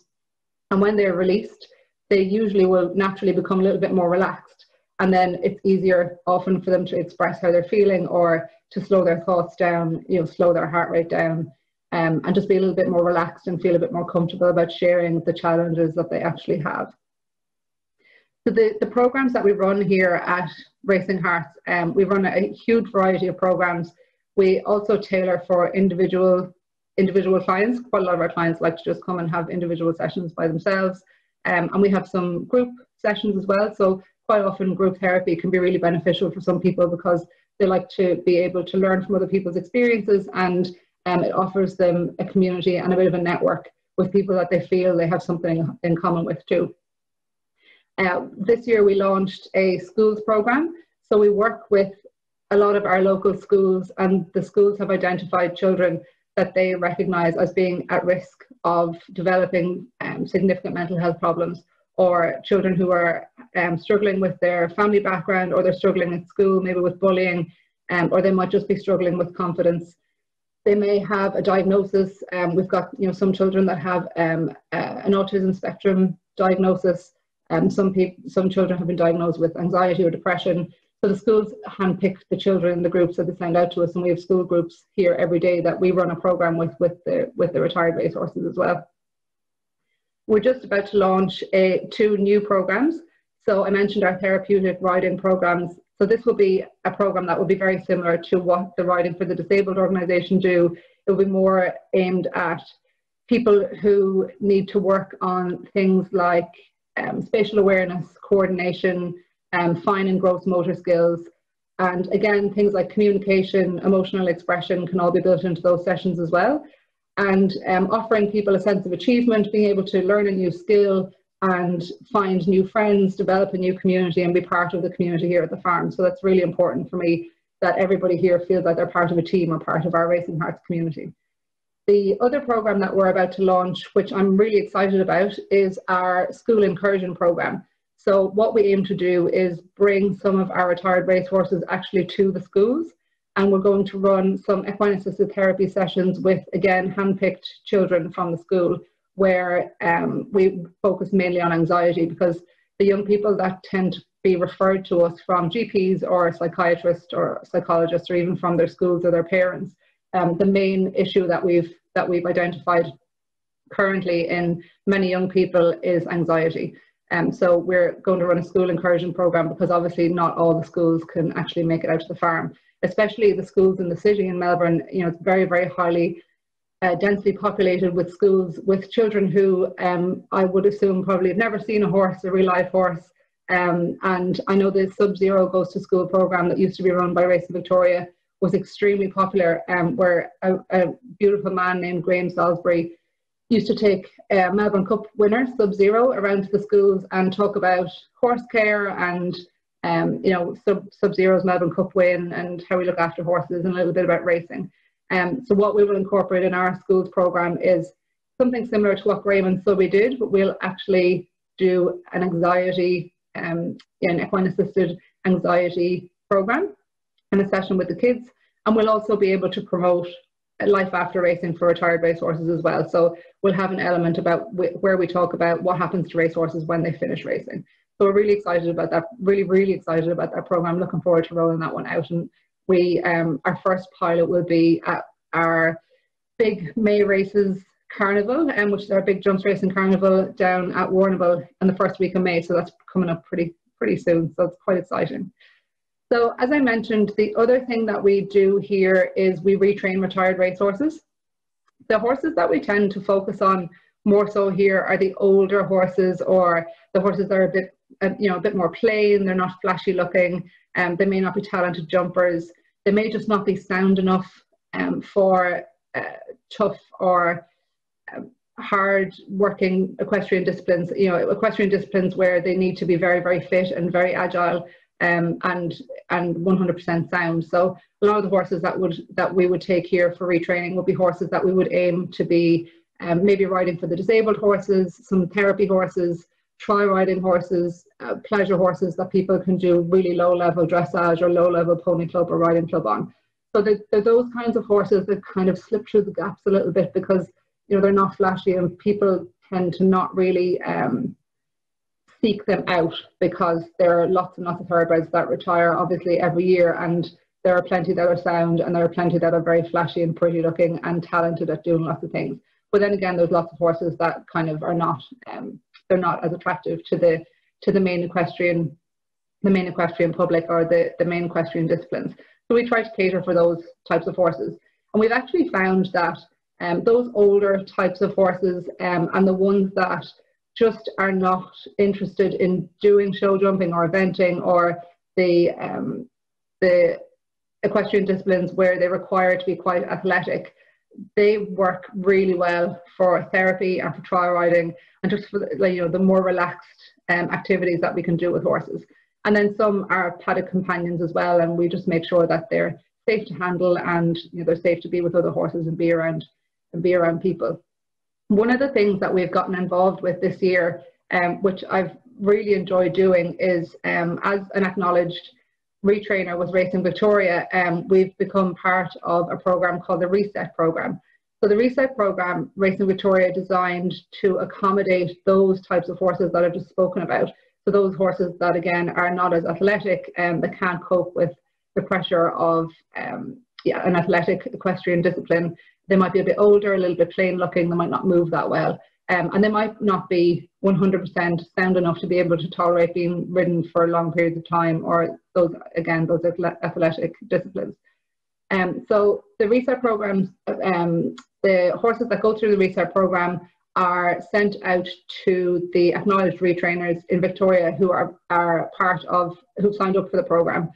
And when they're released, they usually will naturally become a little bit more relaxed. And then it's easier often for them to express how they're feeling, or to slow their thoughts down, slow their heart rate down, and just be a little bit more relaxed and feel a bit more comfortable about sharing the challenges that they actually have. So the programs that we run here at Racing Hearts, we run a huge variety of programs. We also tailor for individual clients. Quite a lot of our clients like to just come and have individual sessions by themselves. And we have some group sessions as well. So quite often group therapy can be really beneficial for some people, because they like to be able to learn from other people's experiences, and it offers them a community and a bit of a network with people that they feel they have something in common with too. This year we launched a schools program. So we work with a lot of our local schools, and the schools have identified children that they recognise as being at risk of developing significant mental health problems, or children who are struggling with their family background, or they're struggling at school, maybe with bullying, or they might just be struggling with confidence. They may have a diagnosis. We've got some children that have an autism spectrum diagnosis. Some children have been diagnosed with anxiety or depression. So the schools handpick the children in the groups that they send out to us, and we have school groups here every day that we run a program with the retired racehorses as well. We're just about to launch 2 new programs. So I mentioned our therapeutic riding programs. So this will be a program that will be very similar to what the Riding for the Disabled organisation do. It will be more aimed at people who need to work on things like spatial awareness, coordination, fine and gross motor skills. And again, things like communication, emotional expression can all be built into those sessions as well. And offering people a sense of achievement, being able to learn a new skill and find new friends, develop a new community, and be part of the community here at the farm. So that's really important for me, that everybody here feels like they're part of a team or part of our Racing Hearts community. The other program that we're about to launch, which I'm really excited about, is our school incursion program. So what we aim to do is bring some of our retired racehorses actually to the schools, and we're going to run some equine assisted therapy sessions with, again, handpicked children from the school, where we focus mainly on anxiety, because the young people that tend to be referred to us from GPs or psychiatrists or psychologists, or even from their schools or their parents, the main issue that we've identified currently in many young people is anxiety. So we're going to run a school incursion program, because obviously not all the schools can actually make it out to the farm, especially the schools in the city in Melbourne. It's very, very highly densely populated with schools with children who I would assume probably have never seen a horse, a real live horse. And I know the Sub-Zero Goes to School program that used to be run by Racing Victoria was extremely popular, where a beautiful man named Graham Salisbury used to take Melbourne Cup winner Sub-Zero around to the schools and talk about horse care and Sub-Zero's Melbourne Cup win and how we look after horses, and a little bit about racing. So what we will incorporate in our schools program is something similar to what Graham and Subby did, but we'll actually do an anxiety, an equine assisted anxiety program and a session with the kids. And we'll also be able to promote life after racing for retired racehorses as well. So we'll have an element about where we talk about what happens to racehorses when they finish racing. So we're really excited about that, really excited about that program. Looking forward to rolling that one out. And we, our first pilot will be at our big May Races Carnival, which is our big jumps racing carnival down at Warrnambool in the first week of May. So that's coming up pretty soon. So it's quite exciting. So as I mentioned, the other thing that we do here is we retrain retired racehorses. The horses that we tend to focus on more so here are the older horses, or the horses that are a bit, a bit more plain. They're not flashy looking, they may not be talented jumpers. They may just not be sound enough for tough or hard working equestrian disciplines, equestrian disciplines where they need to be very, very fit and very agile and 100% sound. So a lot of the horses that we would take here for retraining would be horses that we would aim to be maybe riding for the disabled horses, some therapy horses, trial riding horses, pleasure horses that people can do really low level dressage or low level pony club or riding club on. So they're those kinds of horses that kind of slip through the gaps a little bit because they're not flashy, and people tend to not really seek them out because there are lots and lots of thoroughbreds that retire obviously every year, and there are plenty that are sound, and there are plenty that are very flashy and pretty looking and talented at doing lots of things. But then again, there's lots of horses that kind of are not, they're not as attractive to the main equestrian public or the main equestrian disciplines. So we try to cater for those types of horses, and we've actually found that those older types of horses and the ones that just are not interested in doing show jumping or eventing or the equestrian disciplines where they require to be quite athletic, they work really well for therapy and for trial riding and just for the more relaxed activities that we can do with horses. And then some are paddock companions as well, and we just make sure that they're safe to handle and they're safe to be with other horses and be around people. One of the things that we've gotten involved with this year, which I've really enjoyed doing, is as an acknowledged retrainer with Racing Victoria, we've become part of a program called the Reset Program. So the Reset Program, Racing Victoria designed to accommodate those types of horses that I've just spoken about. So those horses that again are not as athletic and that can't cope with the pressure of an athletic equestrian discipline. They might be a bit older, a little bit plain looking, they might not move that well, and they might not be 100% sound enough to be able to tolerate being ridden for long periods of time, or those athletic disciplines. So the Reset Programs, the horses that go through the Reset Program are sent out to the acknowledged retrainers in Victoria who are part of, who've signed up for the program.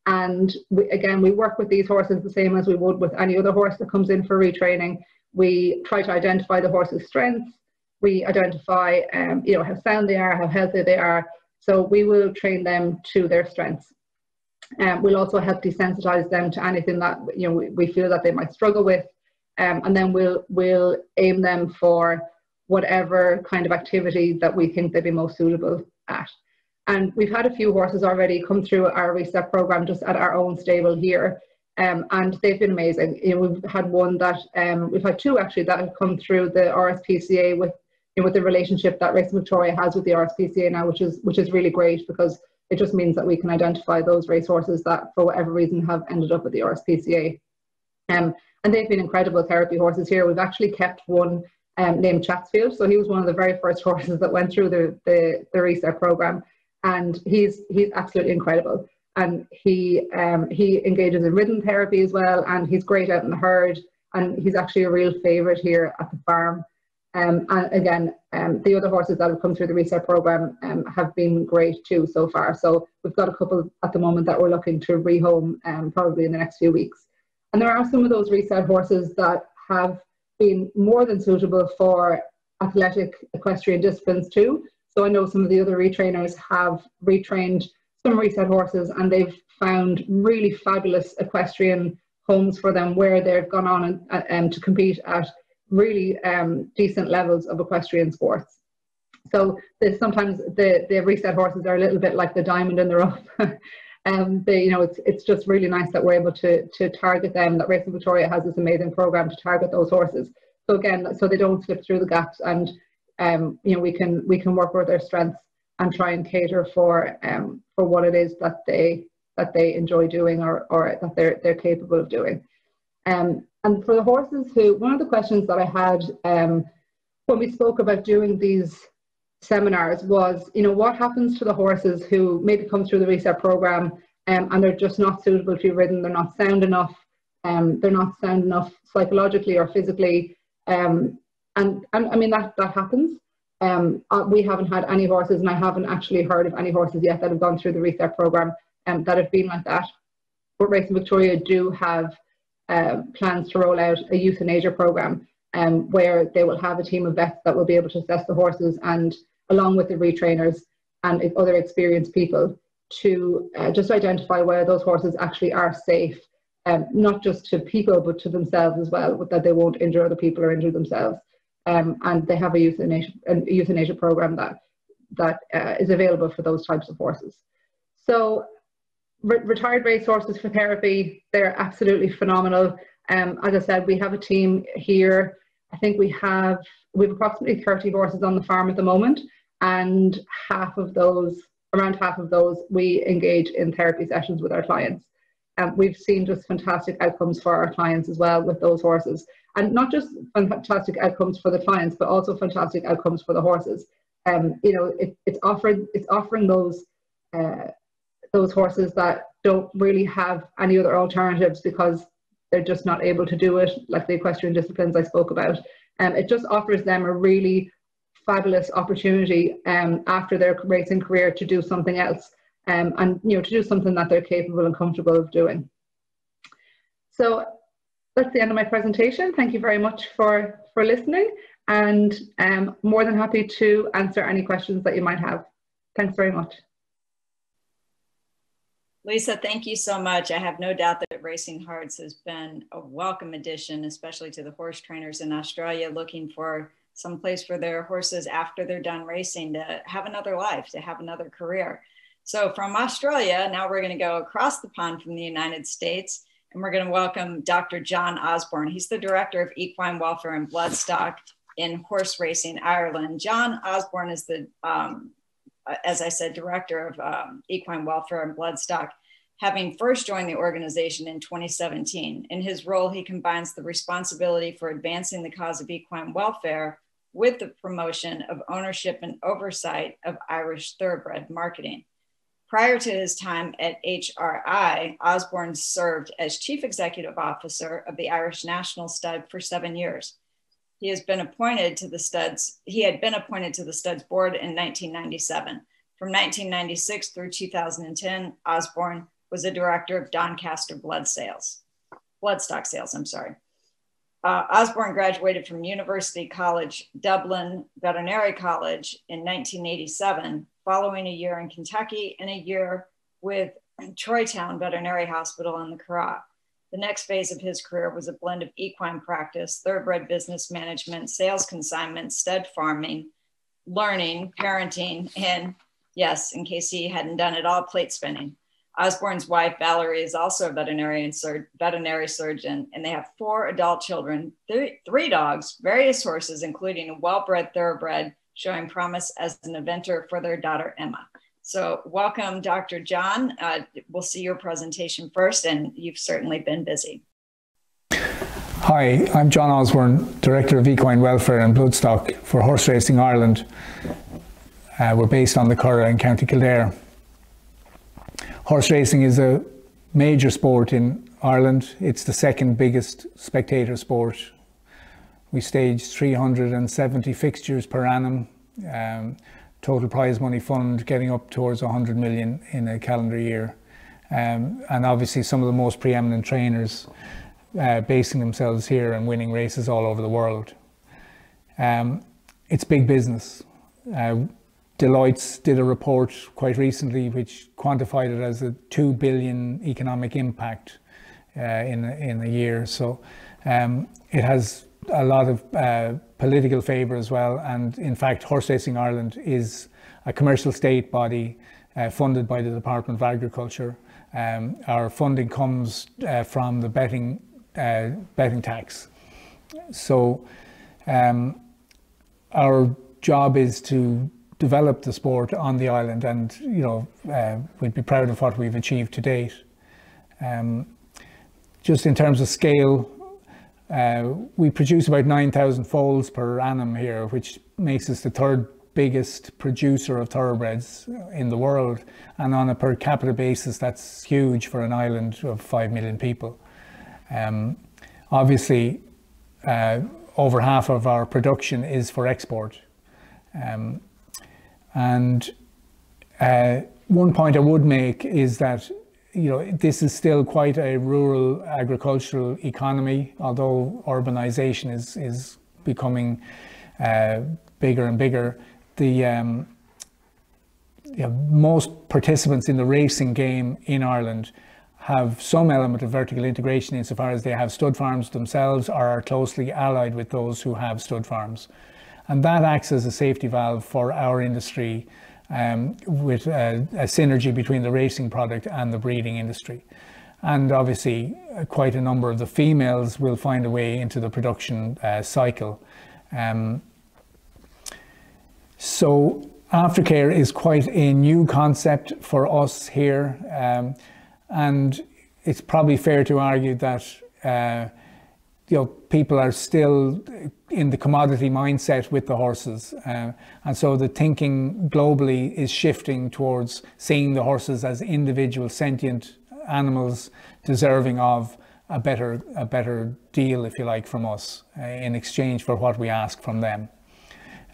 And we work with these horses the same as we would with any other horse that comes in for retraining. We try to identify the horse's strengths. We identify, how sound they are, how healthy they are. So we will train them to their strengths. We'll also help desensitize them to anything that we feel that they might struggle with, and then we'll aim them for whatever kind of activity that we think they'd be most suitable at. And we've had a few horses already come through our Reset Program just at our own stable here, and they've been amazing. We've had one that, we've had two actually that have come through the RSPCA with the relationship that Racing Victoria has with the RSPCA now, which is really great, because it just means that we can identify those racehorses that for whatever reason have ended up at the RSPCA. And they've been incredible therapy horses here. We've actually kept one named Chatsfield. So he was one of the very first horses that went through the Reset Program. And he's absolutely incredible, and he engages in ridden therapy as well, and he's great out in the herd, and he's actually a real favourite here at the farm. And again, the other horses that have come through the Reset Program have been great too so far. So we've got a couple at the moment that we're looking to rehome probably in the next few weeks. And there are some of those Reset horses that have been more than suitable for athletic equestrian disciplines too. So I know some of the other retrainers have retrained some Reset horses, and they've found really fabulous equestrian homes for them where they've gone on and to compete at really decent levels of equestrian sports. So sometimes the Reset horses are a little bit like the diamond in the rough. It's just really nice that we're able to target them, that Racing Victoria has this amazing program to target those horses. So again, so they don't slip through the gaps, and we can work with their strengths and try and cater for what it is that they enjoy doing or that they're capable of doing. And for the horses one of the questions that I had when we spoke about doing these seminars was, what happens to the horses who maybe come through the Reset Program and they're just not suitable to be ridden, they're not sound enough psychologically or physically, And I mean, that happens. We haven't had any horses, and I haven't actually heard of any horses yet that have gone through the Reset program that have been like that. But Racing Victoria do have plans to roll out a Euthanasia Program where they will have a team of vets that will be able to assess the horses, and along with the retrainers and other experienced people, to just identify whether those horses actually are safe, not just to people but to themselves as well, that they won't injure other people or injure themselves. And they have a euthanasia program that is available for those types of horses. So retired racehorses for therapy, they're absolutely phenomenal. As I said, we have a team here. I think we have approximately 30 horses on the farm at the moment, and around half of those we engage in therapy sessions with our clients. We've seen just fantastic outcomes for our clients as well with those horses, and not just fantastic outcomes for the clients, but also fantastic outcomes for the horses. It's offering those horses that don't really have any other alternatives because they're just not able to do it, like the equestrian disciplines I spoke about. It just offers them a really fabulous opportunity after their racing career to do something else, and to do something that they're capable and comfortable of doing. So that's the end of my presentation. Thank you very much for listening, and more than happy to answer any questions that you might have. Thanks very much.
Lisa, thank you so much. I have no doubt that Racing Hearts has been a welcome addition, especially to the horse trainers in Australia looking for some place for their horses after they're done racing to have another life, to have another career. So from Australia, now we're going to go across the pond from the United States, and we're going to welcome Dr. John Osborne. He's the Director of Equine Welfare and Bloodstock in Horse Racing Ireland. John Osborne is the, as I said, Director of Equine Welfare and Bloodstock, having first joined the organization in 2017. In his role, he combines the responsibility for advancing the cause of equine welfare with the promotion of ownership and oversight of Irish thoroughbred marketing. Prior to his time at HRI, Osborne served as Chief Executive Officer of the Irish National Stud for 7 years. He had been appointed to the Studs board in 1997. From 1996 through 2010, Osborne was a director of Doncaster Bloodstock sales. Osborne graduated from University College Dublin Veterinary College in 1987, following a year in Kentucky and a year with Troytown Veterinary Hospital in the Curragh. The next phase of his career was a blend of equine practice, thoroughbred business management, sales consignment, stud farming, learning, parenting, and yes, in case he hadn't done it all, plate spinning. Osborne's wife, Valerie, is also a veterinary surgeon, and they have 4 adult children, 3 dogs, various horses, including a well-bred thoroughbred, showing promise as an eventer for their daughter, Emma. So welcome, Dr. John. We'll see your presentation first, and you've certainly been busy.
Hi, I'm John Osborne, Director of Equine Welfare and Bloodstock for Horse Racing Ireland. We're based on the Curragh in County Kildare. Horse racing is a major sport in Ireland. It's the second biggest spectator sport. We stage 370 fixtures per annum. Total prize money fund getting up towards 100 million in a calendar year. And obviously some of the most preeminent trainers basing themselves here and winning races all over the world. It's big business. Deloitte did a report quite recently which quantified it as a 2 billion economic impact in a year. So it has a lot of political favour as well. And in fact, Horse Racing Ireland is a commercial state body funded by the Department of Agriculture. Our funding comes from the betting tax. So our job is to develop the sport on the island, and we'd be proud of what we've achieved to date. Just in terms of scale, we produce about 9,000 foals per annum here, which makes us the 3rd biggest producer of thoroughbreds in the world, and on a per capita basis that's huge for an island of 5 million people. Obviously over half of our production is for export. And one point I would make is that, you know, this is still quite a rural agricultural economy, although urbanization is becoming bigger and bigger. Most participants in the racing game in Ireland have some element of vertical integration insofar as they have stud farms themselves or are closely allied with those who have stud farms. And that acts as a safety valve for our industry, with a synergy between the racing product and the breeding industry. And obviously quite a number of the females will find a way into the production cycle. So Aftercare is quite a new concept for us here, and it's probably fair to argue that you know, people are still in the commodity mindset with the horses, and so the thinking globally is shifting towards seeing the horses as individual sentient animals deserving of a better deal, if you like, from us in exchange for what we ask from them.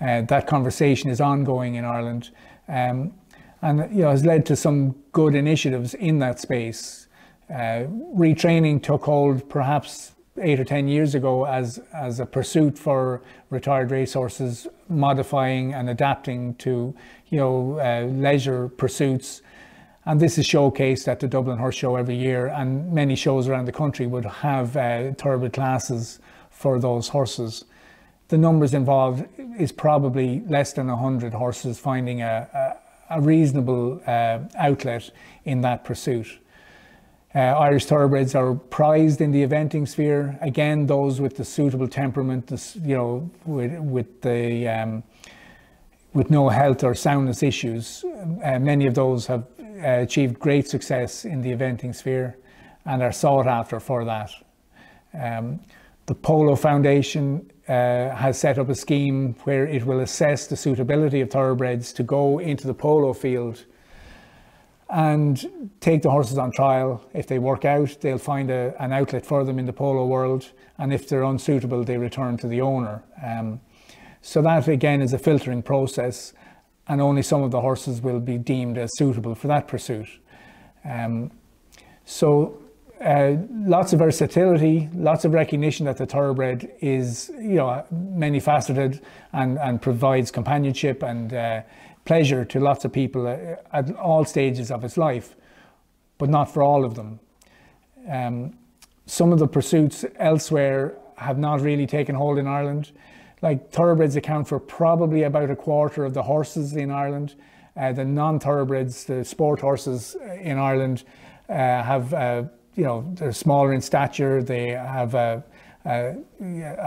That conversation is ongoing in Ireland, and you know, has led to some good initiatives in that space. Retraining took hold perhaps 8 or 10 years ago as a pursuit for retired racehorses, modifying and adapting to, you know, leisure pursuits. And this is showcased at the Dublin Horse Show every year, and many shows around the country would have thoroughbred classes for those horses. The numbers involved is probably less than 100 horses finding a reasonable outlet in that pursuit. Irish thoroughbreds are prized in the eventing sphere. Again, those with the suitable temperament, you know, with no health or soundness issues. Many of those have achieved great success in the eventing sphere and are sought after for that. The Polo Foundation has set up a scheme where it will assess the suitability of thoroughbreds to go into the polo field and take the horses on trial. If they work out, they'll find an outlet for them in the polo world, and if they're unsuitable, they return to the owner. So that again is a filtering process, and only some of the horses will be deemed as suitable for that pursuit. Lots of versatility, lots of recognition that the thoroughbred is, you know, many faceted and provides companionship and pleasure to lots of people at all stages of its life, but not for all of them. Some of the pursuits elsewhere have not really taken hold in Ireland. Like thoroughbreds account for probably about a quarter of the horses in Ireland. The non-thoroughbreds, the sport horses in Ireland, have you know, they're smaller in stature, they have a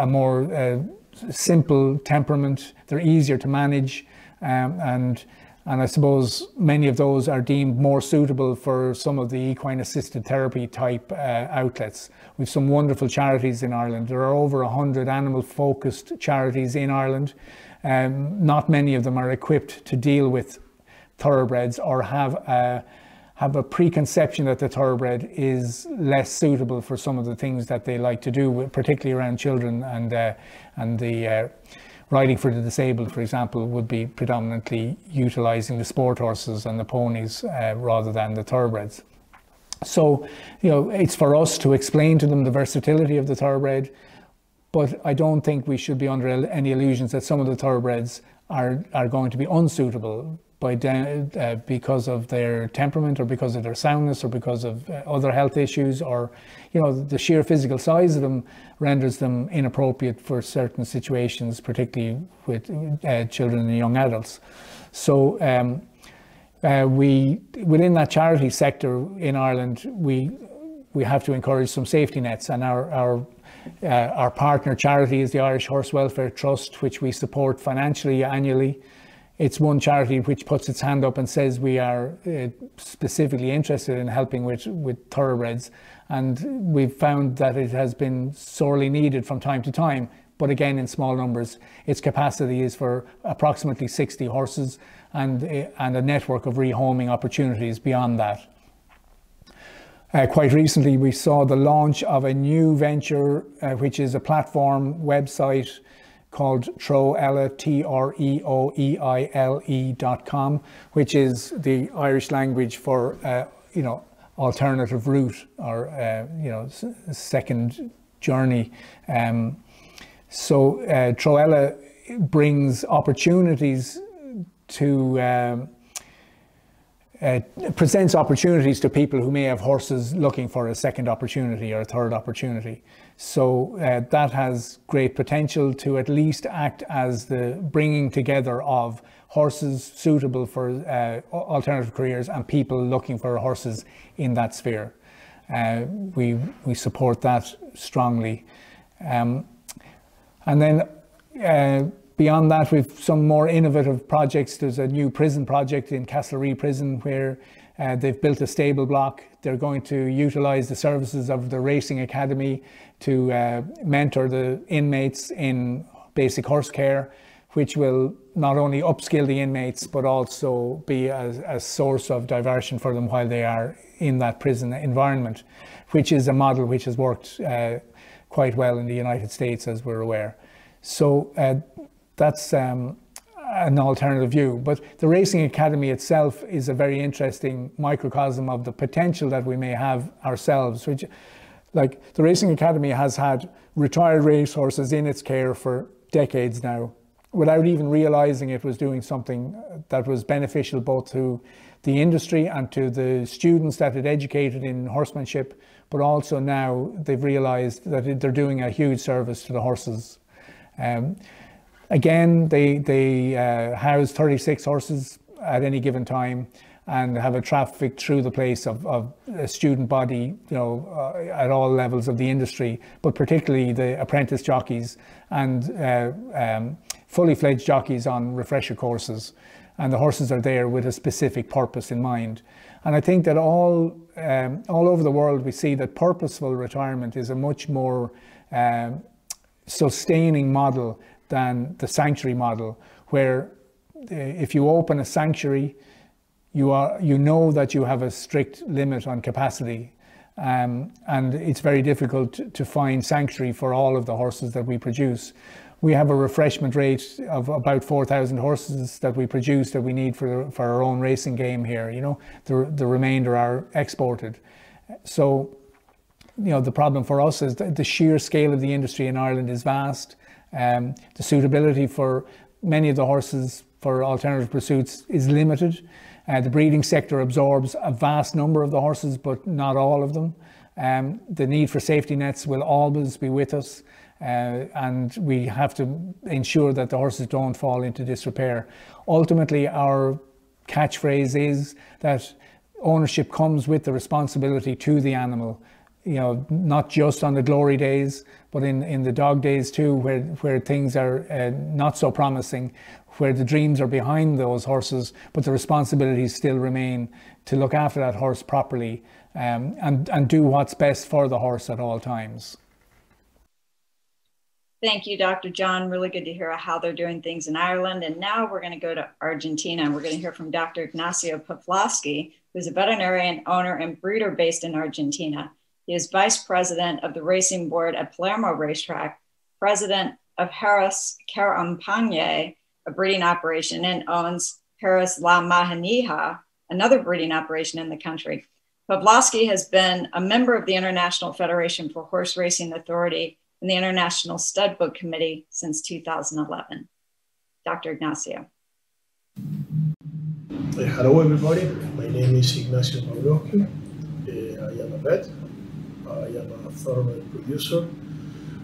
more simple temperament, they're easier to manage, and I suppose many of those are deemed more suitable for some of the equine assisted therapy type outlets. We've some wonderful charities in Ireland. There are over 100 animal focused charities in Ireland. Not many of them are equipped to deal with thoroughbreds or have a preconception that the thoroughbred is less suitable for some of the things that they like to do, particularly around children, and the riding for the disabled, for example, would be predominantly utilising the sport horses and the ponies rather than the thoroughbreds. So, you know, it's for us to explain to them the versatility of the thoroughbred, but I don't think we should be under any illusions that some of the thoroughbreds are going to be unsuitable because of their temperament or because of their soundness or because of other health issues, or, you know, the sheer physical size of them renders them inappropriate for certain situations, particularly with children and young adults. So within that charity sector in Ireland, we have to encourage some safety nets, and our partner charity is the Irish Horse Welfare Trust, which we support financially annually. It's one charity which puts its hand up and says we are specifically interested in helping with thoroughbreds, and we've found that it has been sorely needed from time to time, but again in small numbers. Its capacity is for approximately 60 horses and a network of rehoming opportunities beyond that. Quite recently, we saw the launch of a new venture, which is a platform website called Troeile, TREOEILE.com, which is the Irish language for, alternative route, or, second journey. So Troeile brings opportunities to, presents opportunities to people who may have horses looking for a second opportunity or a third opportunity. So that has great potential to at least act as the bringing together of horses suitable for alternative careers and people looking for horses in that sphere. We support that strongly. And then beyond that, we've some more innovative projects. There's a new prison project in Castlereagh Prison where they've built a stable block. They're going to utilise the services of the Racing Academy to mentor the inmates in basic horse care, which will not only upskill the inmates, but also be a source of diversion for them while they are in that prison environment, which is a model which has worked quite well in the United States, as we're aware. So that's an alternative view. But the Racing Academy itself is a very interesting microcosm of the potential that we may have ourselves, which, like, the Racing Academy has had retired racehorses in its care for decades now, without even realizing it was doing something that was beneficial both to the industry and to the students that it educated in horsemanship, but also now they've realized that they're doing a huge service to the horses. Again, they house 36 horses at any given time and have a traffic through the place of a student body, at all levels of the industry, but particularly the apprentice jockeys and fully fledged jockeys on refresher courses. And the horses are there with a specific purpose in mind. And I think that all over the world we see that purposeful retirement is a much more sustaining model than the sanctuary model, where if you open a sanctuary, you know that you have a strict limit on capacity, and it's very difficult to find sanctuary for all of the horses that we produce. We have a refreshment rate of about 4,000 horses that we produce that we need for our own racing game here. The remainder are exported. So, the problem for us is that the sheer scale of the industry in Ireland is vast. The suitability for many of the horses for alternative pursuits is limited. The breeding sector absorbs a vast number of the horses, but not all of them. The need for safety nets will always be with us, and we have to ensure that the horses don't fall into disrepair. Ultimately, our catchphrase is that ownership comes with the responsibility to the animal. Not just on the glory days, but in the dog days too, where things are not so promising, where the dreams are behind those horses, but the responsibilities still remain to look after that horse properly, and do what's best for the horse at all times.
Thank you, Dr. John. Really good to hear how they're doing things in Ireland. And now we're going to go to Argentina. We're going to hear from Dr. Ignacio Pavlovsky, who's a veterinarian, owner, and breeder based in Argentina. He is vice president of the racing board at Palermo Racetrack, president of Jerez Carampagne, a breeding operation, and owns Jerez La Majanija, another breeding operation in the country. Pavlovsky has been a member of the International Federation for Horse Racing Authority and the International Stud Book Committee since 2011. Dr. Ignacio.
Hello, everybody. My name is Ignacio Pavlovsky. I am a vet. I am a thoroughbred producer,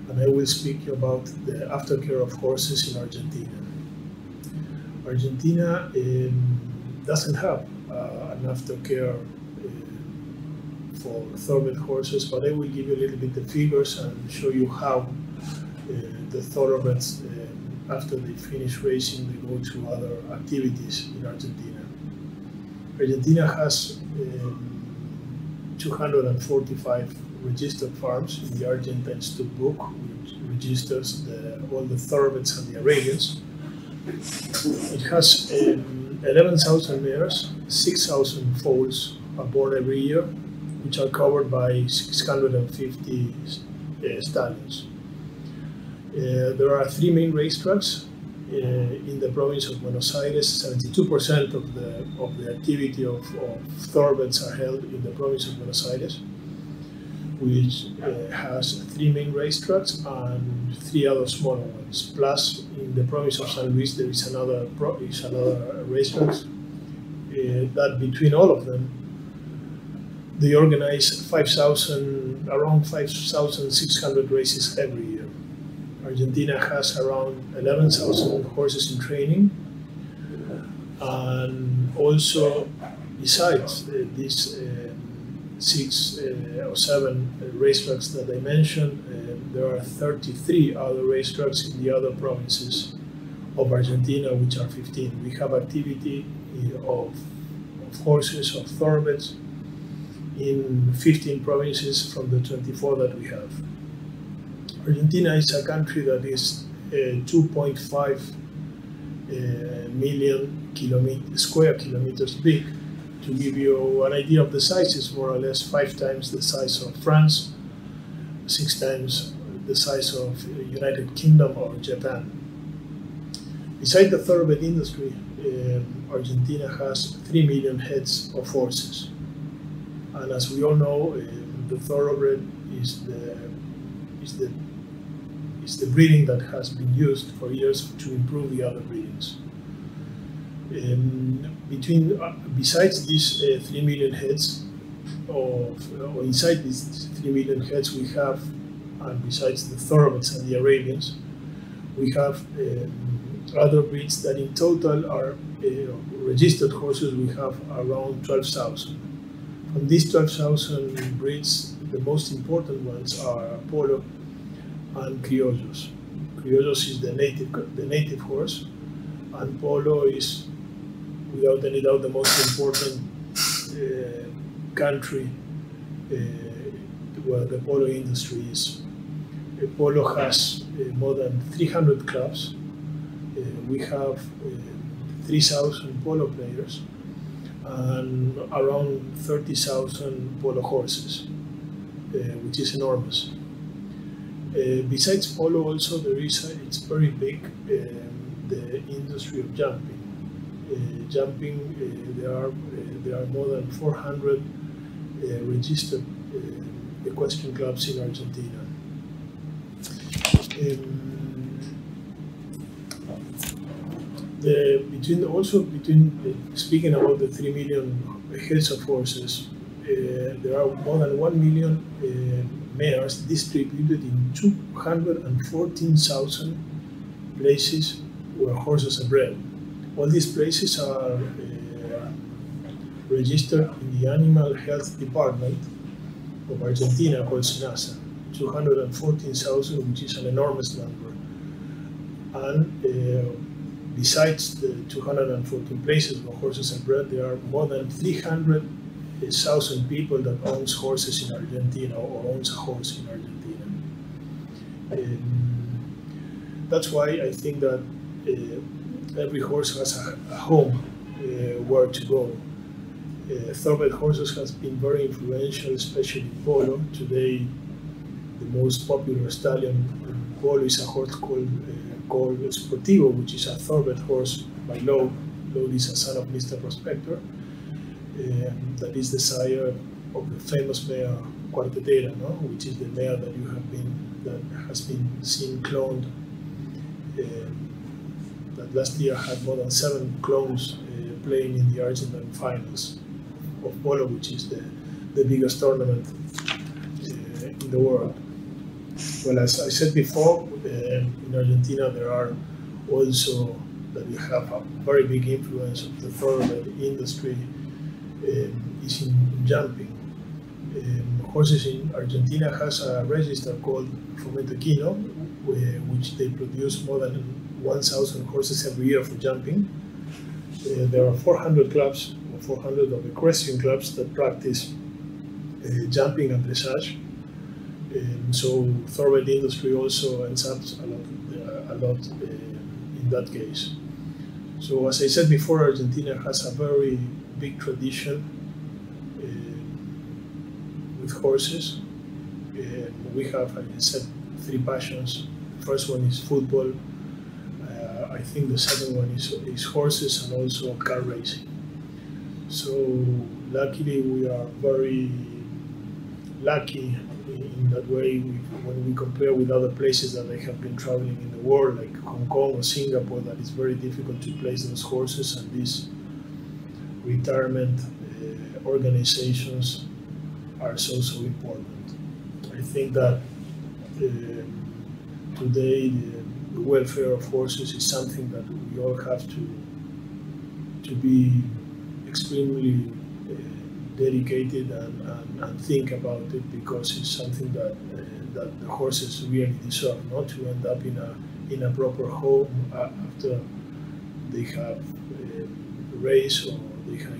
and I will speak about the aftercare of horses in Argentina. Argentina doesn't have an aftercare for thoroughbred horses, but I will give you a little bit the figures and show you how the thoroughbreds, after they finish racing, they go to other activities in Argentina. Argentina has 245 registered farms in the Argentine Stud Book, which registers all the thoroughbreds and the Arabians. It has 11,000 mares, 6,000 foals are born every year, which are covered by 650 stallions. There are 3 main racetracks in the province of Buenos Aires. 72% of the activity of thoroughbreds are held in the province of Buenos Aires, which has 3 main racetracks and 3 other smaller ones. Plus, in the province of San Luis, there is another racetrack that between all of them, they organize around 5,600 races every year. Argentina has around 11,000 horses in training, and also besides these 6 or 7 racetracks that I mentioned, there are 33 other racetracks in the other provinces of Argentina, which are 15. We have activity of horses, of thoroughbreds, in 15 provinces from the 24 that we have. Argentina is a country that is 2.5 million square kilometers big. To give you an idea of the size, it's more or less 5 times the size of France, 6 times the size of United Kingdom or Japan. Besides the thoroughbred industry, Argentina has 3 million heads of horses. And as we all know, the thoroughbred is the breeding that has been used for years to improve the other breedings. Besides these 3 million heads, or inside these 3 million heads, we have, and besides the thoroughbreds and the Arabians, we have other breeds that in total are registered horses. We have around 12,000. From these 12,000 breeds, the most important ones are Polo and Criollos. Criollos is the native horse, and Polo is, without any doubt, the most important country where the polo industry is. Polo has more than 300 clubs. We have 3,000 polo players and around 30,000 polo horses, which is enormous. Besides polo, also it's very big, the industry of jumping. There are more than 400 registered equestrian clubs in Argentina. Speaking about the 3 million heads of horses, there are more than 1 million mares distributed in 214,000 places where horses are bred. All these places are registered in the Animal Health Department of Argentina called SENASA. 214,000, which is an enormous number. And besides the 214 places where horses are bred, there are more than 300,000 people that owns horses in Argentina or owns a horse in Argentina. That's why I think that every horse has a home where to go. Thoroughbred horses has been very influential, especially in polo. Today, the most popular stallion in polo is a horse called Sportivo, which is a thoroughbred horse by Lowe. Lowe is a son of Mr. Prospector. That is the sire of the famous mare Quartetera, no? Which is the mare that has been seen cloned. That last year had more than 7 clones playing in the Argentine finals of polo, which is the biggest tournament in the world. Well, as I said before, in Argentina there are also that we have a very big influence of the thoroughbred industry is in jumping. Horses in Argentina has a register called Fomento Equino, which they produce more than 1,000 horses every year for jumping. There are 400 clubs, 400 of equestrian clubs that practice jumping and dressage. So thoroughbred industry also ends up a lot in that case. So as I said before, Argentina has a very big tradition with horses. We have, I said, 3 passions. The first one is football. I think the second one is horses and also car racing. So luckily we are very lucky in that way when we compare with other places that they have been traveling in the world, like Hong Kong or Singapore, that it's very difficult to place those horses, and these retirement organizations are so important. I think that today the welfare of horses is something that we all have to be extremely dedicated and think about it, because it's something that that the horses really deserve, not to end up in a proper home after they have raised or they have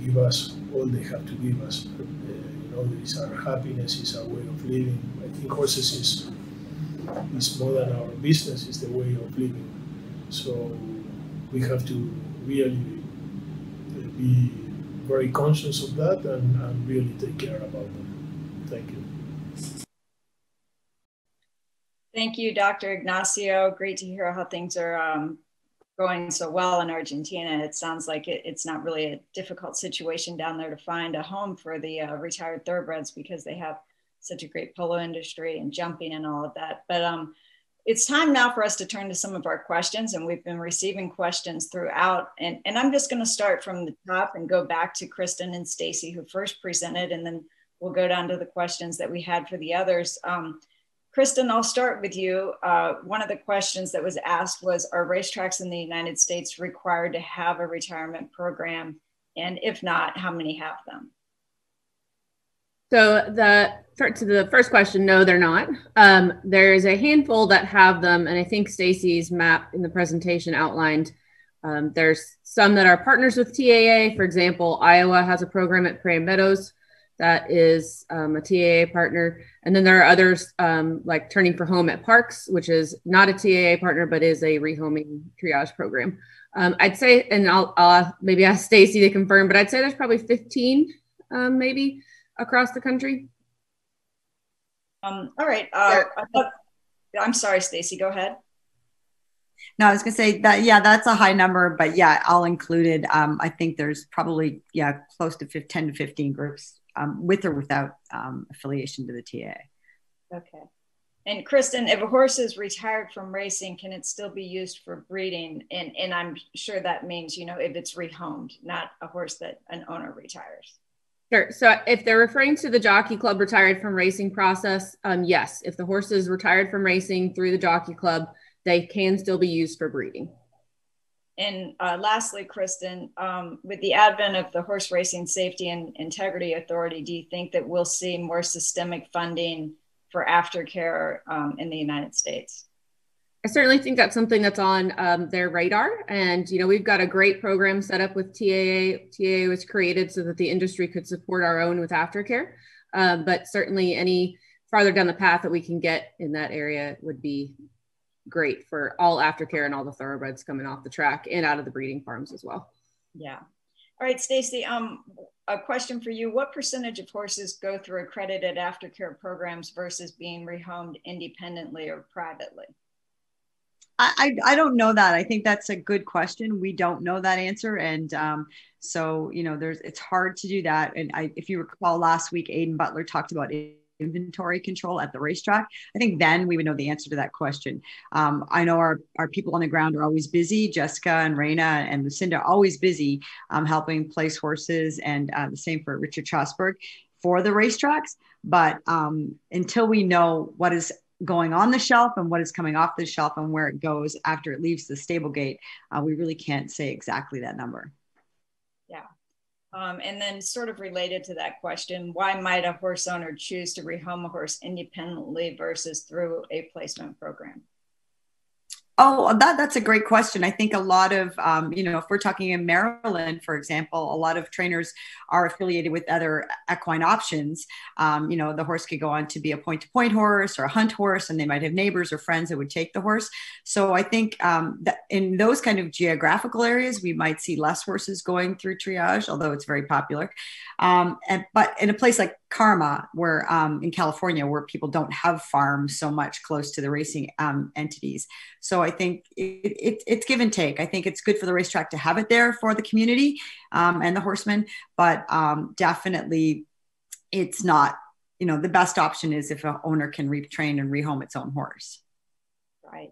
give us all they have to give us. You know, it's our happiness, is our way of living. I think horses is more than our business, is the way of living. So we have to really be very conscious of that and really take care about them. Thank you.
Thank you, Dr. Ignacio. Great to hear how things are going so well in Argentina. It sounds like it's not really a difficult situation down there to find a home for the retired thoroughbreds, because they have such a great polo industry and jumping and all of that. But it's time now for us to turn to some of our questions, and we've been receiving questions throughout. And I'm just going to start from the top and go back to Kristen and Stacy, who first presented, and then we'll go down to the questions that we had for the others. Kristen, I'll start with you. One of the questions that was asked was, are racetracks in the United States required to have a retirement program? And if not, how many have them?
So to the first question, no, they're not. There's a handful that have them, and I think Stacy's map in the presentation outlined. There's some that are partners with TAA. For example, Iowa has a program at Prairie Meadows that is a TAA partner. And then there are others like Turning for Home at Parks, which is not a TAA partner, but is a rehoming triage program. I'd say, and I'll maybe ask Stacy to confirm, but I'd say there's probably 15 maybe across the country.
All right. I'm sorry, Stacy, go ahead.
No, I was gonna say that, yeah, that's a high number, but yeah, all included. I think there's probably, yeah, close to 10 to 15 groups with or without affiliation to the TA.
Okay. And Kristen, if a horse is retired from racing, can it still be used for breeding? And I'm sure that means, you know, if it's rehomed, not a horse that an owner retires.
Sure. So if they're referring to the jockey club retired from racing process, yes, if the horse is retired from racing through the jockey club, they can still be used for breeding.
And lastly, Kristen, with the advent of the Horse Racing Safety and Integrity Authority, do you think that we'll see more systemic funding for aftercare in the United States?
I certainly think that's something that's on their radar. And, you know, we've got a great program set up with TAA. TAA was created so that the industry could support our own with aftercare. But certainly any farther down the path that we can get in that area would be great for all aftercare and all the thoroughbreds coming off the track and out of the breeding farms as well.
Yeah. All right, Stacy, a question for you. What percentage of horses go through accredited aftercare programs versus being rehomed independently or privately?
I don't know that. I think that's a good question. We don't know that answer. And so, you know, it's hard to do that. And if you recall last week, Aidan Butler talked about inventory control at the racetrack. I think then we would know the answer to that question. I know our people on the ground are always busy. Jessica and Raina and Lucinda are always busy helping place horses, and the same for Richard Strasberg for the racetracks. But until we know what is going on the shelf and what is coming off the shelf and where it goes after it leaves the stable gate, we really can't say exactly that number.
Yeah. And then sort of related to that question, why might a horse owner choose to rehome a horse independently versus through a placement program?
Oh, that's a great question. I think a lot of, you know, if we're talking in Maryland, for example, a lot of trainers are affiliated with other equine options. You know, the horse could go on to be a point-to-point horse or a hunt horse, and they might have neighbors or friends that would take the horse. So I think that in those kind of geographical areas, we might see less horses going through triage, although it's very popular. But in a place like karma, where in California, where people don't have farms so much close to the racing entities. So I think it's give and take. I think it's good for the racetrack to have it there for the community and the horsemen, but definitely it's not, you know, the best option is if an owner can retrain and rehome its own horse.
Right.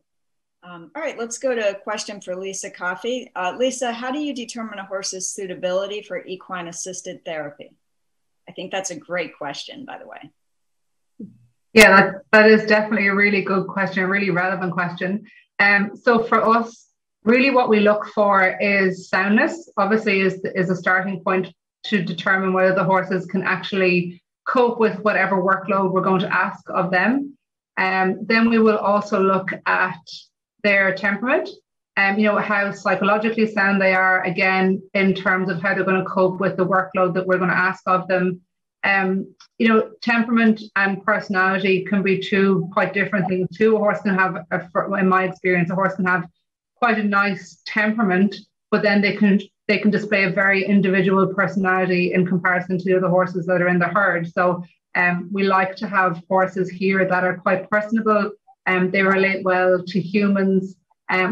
All right, let's go to a question for Lisa Coffey. Lisa, how do you determine a horse's suitability for equine assisted therapy? I think that's a great question, by the way.
Yeah, that is definitely a really good question, a really relevant question. So for us, really what we look for is soundness, obviously is a starting point to determine whether the horses can actually cope with whatever workload we're going to ask of them. Then we will also look at their temperament and, you know, how psychologically sound they are, again, in terms of how they're going to cope with the workload that we're going to ask of them. You know, temperament and personality can be two quite different things too. A horse can have, in my experience, a horse can have quite a nice temperament, but then they can display a very individual personality in comparison to the other horses that are in the herd. So we like to have horses here that are quite personable, and they relate well to humans.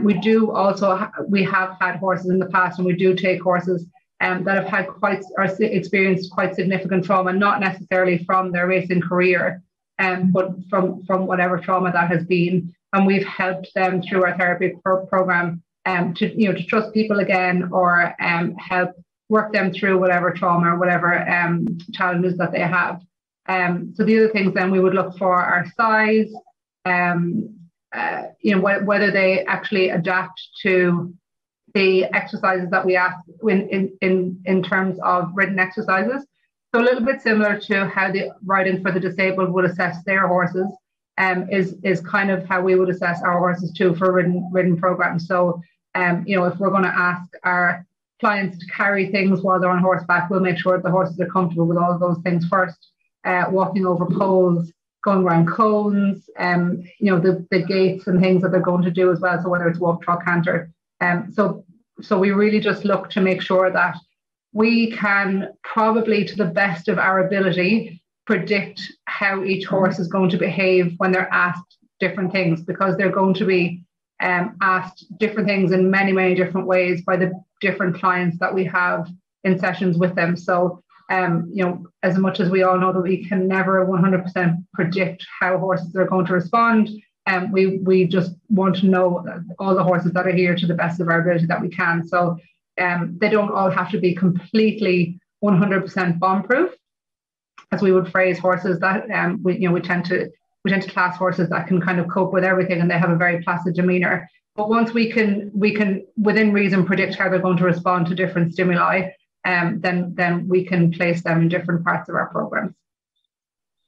We do also, we have had horses in the past, and we do take horses that have had experienced quite significant trauma, not necessarily from their racing career, but from whatever trauma that has been. And we've helped them through our therapy program to trust people again, or help work them through whatever trauma or whatever challenges that they have. So the other things then we would look for are size, whether they actually adapt to the exercises that we ask in terms of written exercises. So a little bit similar to how the riding for the disabled would assess their horses, is kind of how we would assess our horses too for written programs. So if we're going to ask our clients to carry things while they're on horseback, we'll make sure that the horses are comfortable with all of those things first. Walking over poles, going around cones, the gaits and things that they're going to do as well. So whether it's walk, trot, canter. So we really just look to make sure that we can, probably to the best of our ability, predict how each horse is going to behave when they're asked different things, because they're going to be asked different things in many, many different ways by the different clients that we have in sessions with them. So as much as we all know that we can never 100% predict how horses are going to respond, we just want to know all the horses that are here to the best of our ability that we can. So they don't all have to be completely 100% bomb-proof, as we would phrase horses that we tend to class horses that can kind of cope with everything, and they have a very placid demeanor. But once we can within reason predict how they're going to respond to different stimuli, then we can place them in different parts of our programs.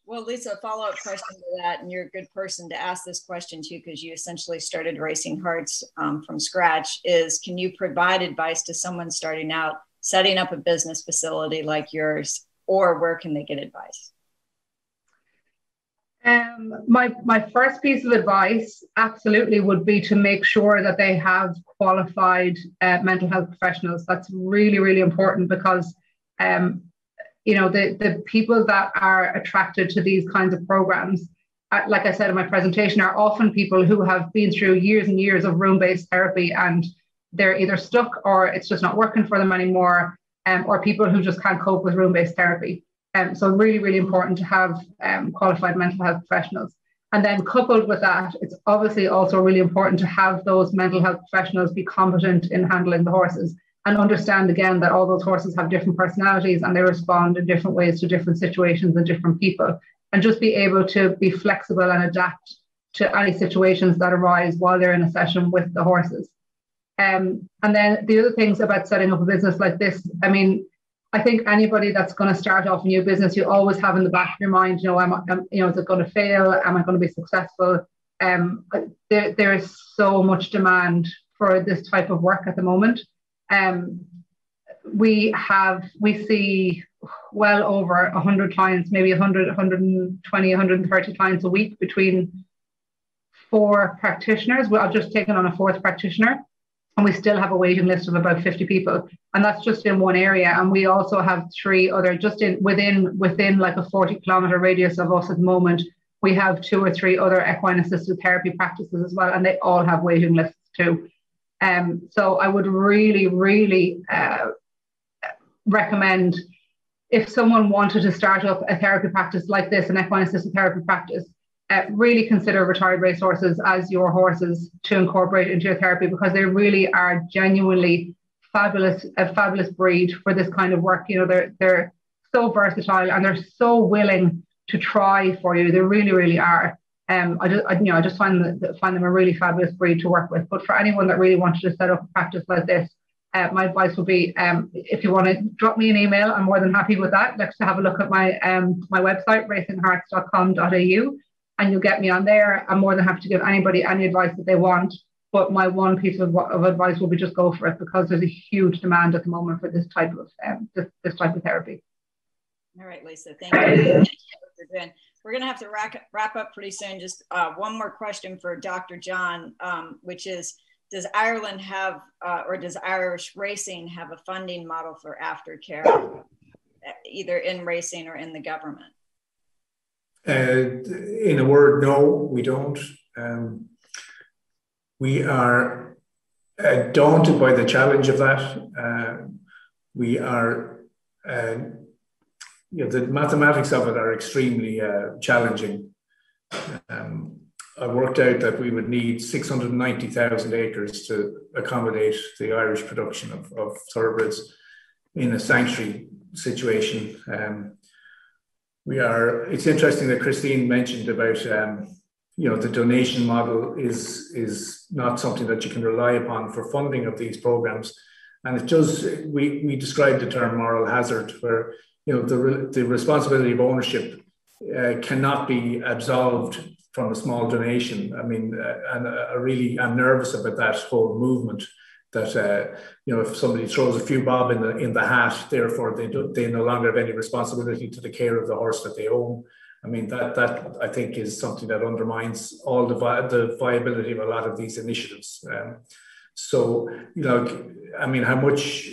Well, Lisa, a follow-up question to that, and you're a good person to ask this question too, because you essentially started racing hearts from scratch, is can you provide advice to someone starting out, setting up a business facility like yours, or where can they get advice?
My first piece of advice absolutely would be to make sure that they have qualified mental health professionals. That's really, really important, because the people that are attracted to these kinds of programs, like I said in my presentation, are often people who have been through years and years of room-based therapy, and they're either stuck or it's just not working for them anymore, or people who just can't cope with room-based therapy. So really, really important to have qualified mental health professionals. And then coupled with that, it's obviously also really important to have those mental health professionals be competent in handling the horses, and understand again that all those horses have different personalities and they respond in different ways to different situations and different people, and just be able to be flexible and adapt to any situations that arise while they're in a session with the horses. And then the other things about setting up a business like this, I think anybody that's going to start off a new business, you always have in the back of your mind, is it going to fail? Am I going to be successful? There is so much demand for this type of work at the moment. We see well over 100 clients, maybe 100, 120, 130 clients a week between 4 practitioners. Well, I've just taken on a 4th practitioner. and we still have a waiting list of about 50 people, and that's just in one area. And we also have 3 other, just within like a 40-kilometer radius of us at the moment, we have 2 or 3 other equine assisted therapy practices as well, and they all have waiting lists too. So I would really, really recommend, if someone wanted to start up a therapy practice like this, an equine assisted therapy practice, really consider retired racehorses as your horses to incorporate into your therapy, because they really are genuinely fabulous, a fabulous breed for this kind of work. You know, they're so versatile and they're so willing to try for you. They really, really are. I just find them a really fabulous breed to work with. But for anyone that really wanted to set up a practice like this, my advice would be, if you want to drop me an email, I'm more than happy with that. Let's have a look at my my website, racinghearts.com.au, and you'll get me on there. I'm more than happy to give anybody any advice that they want. But my one piece of advice will be just go for it, because there's a huge demand at the moment for this type of this type of therapy.
All right, Lisa, thank you. We're going to have to wrap up pretty soon. Just one more question for Dr. John, which is, does Ireland have, or does Irish racing have a funding model for aftercare, either in racing or in the government?
In a word, no, we don't. We are daunted by the challenge of that. We are, the mathematics of it are extremely challenging. I worked out that we would need 690,000 acres to accommodate the Irish production of thoroughbreds in a sanctuary situation. It's interesting that Christine mentioned about, the donation model is not something that you can rely upon for funding of these programs. And it does, we described the term moral hazard, where, the responsibility of ownership cannot be absolved from a small donation. I mean, I'm nervous about that whole movement, that if somebody throws a few bob in the hat, therefore they no longer have any responsibility to the care of the horse that they own. I mean, that I think is something that undermines all the viability of a lot of these initiatives. So, I mean, how much,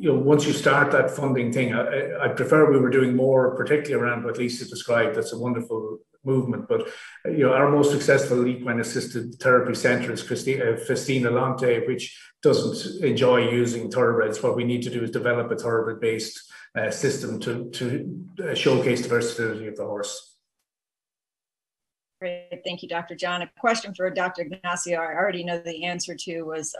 once you start that funding thing, I prefer we were doing more, particularly around what Lisa described. That's a wonderful movement. But, our most successful equine assisted therapy centre is Festina Lonte, which doesn't enjoy using thoroughbreds. What we need to do is develop a thoroughbred based system to showcase the versatility of the horse.
Great, thank you, Dr. John. A question for Dr. Ignacio, I already know the answer to, was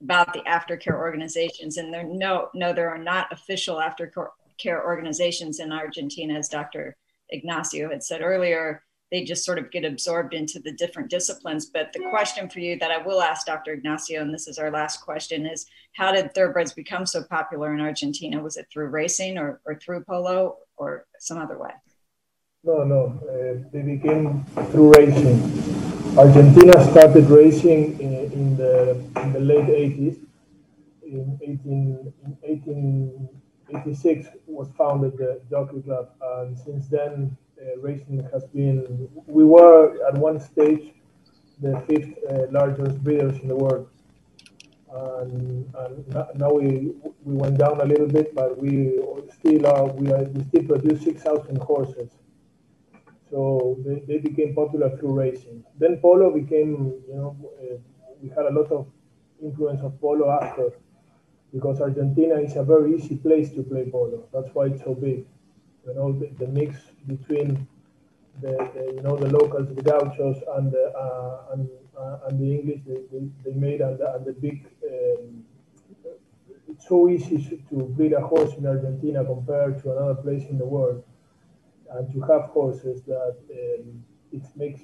about the aftercare organizations. And there are not official aftercare organizations in Argentina, as Dr. Ignacio had said earlier. They just sort of get absorbed into the different disciplines. But the question for you that I will ask Dr. Ignacio, and this is our last question, is how did thoroughbreds become so popular in Argentina? Was it through racing or through polo or some other way?
No, they became through racing. Argentina started racing in the late 80s. In 1886 was founded the Jockey Club, and since then racing has been, we were at one stage the 5th largest breeders in the world, and now we went down a little bit, but we still produce 6,000 horses. So they became popular through racing. Then polo became, we had a lot of influence of polo after, because Argentina is a very easy place to play polo. That's why it's so big. The mix between the locals, the gauchos, and the English they made, and the big. It's so easy to breed a horse in Argentina compared to another place in the world. And to have horses that it makes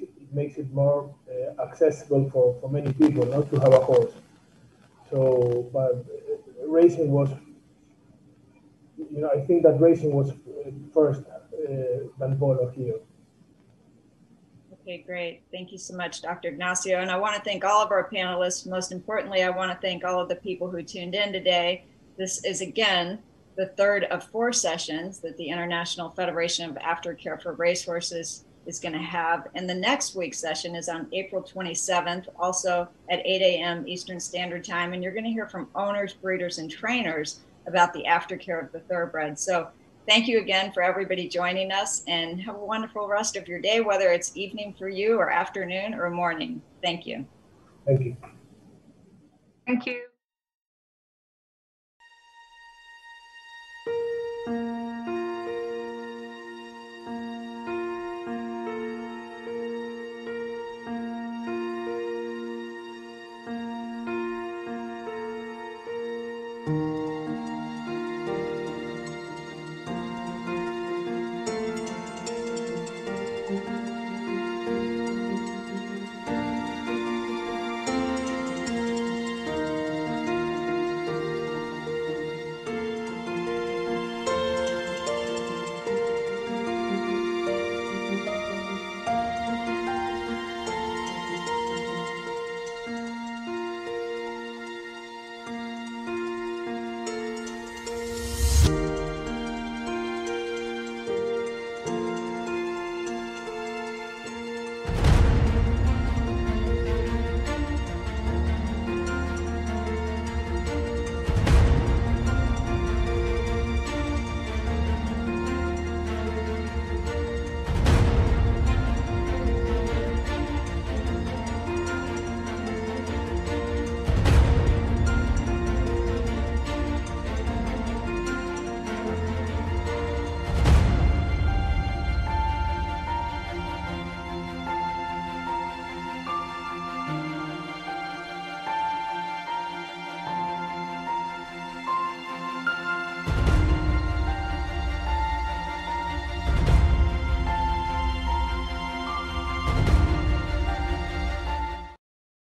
it more accessible for many people, not to have a horse. So, but racing was, I think that racing was first than polo here.
Okay, great. Thank you so much, Dr. Ignacio. And I want to thank all of our panelists. Most importantly, I want to thank all of the people who tuned in today. This is, again, the third of 4 sessions that the International Federation of Aftercare for Racehorses is going to have. And the next week's session is on April 27th, also at 8 a.m. Eastern Standard Time. And you're going to hear from owners, breeders, and trainers about the aftercare of the thoroughbred. So thank you again for everybody joining us, and have a wonderful rest of your day, whether it's evening for you or afternoon or morning. Thank you.
Thank you.
Thank you.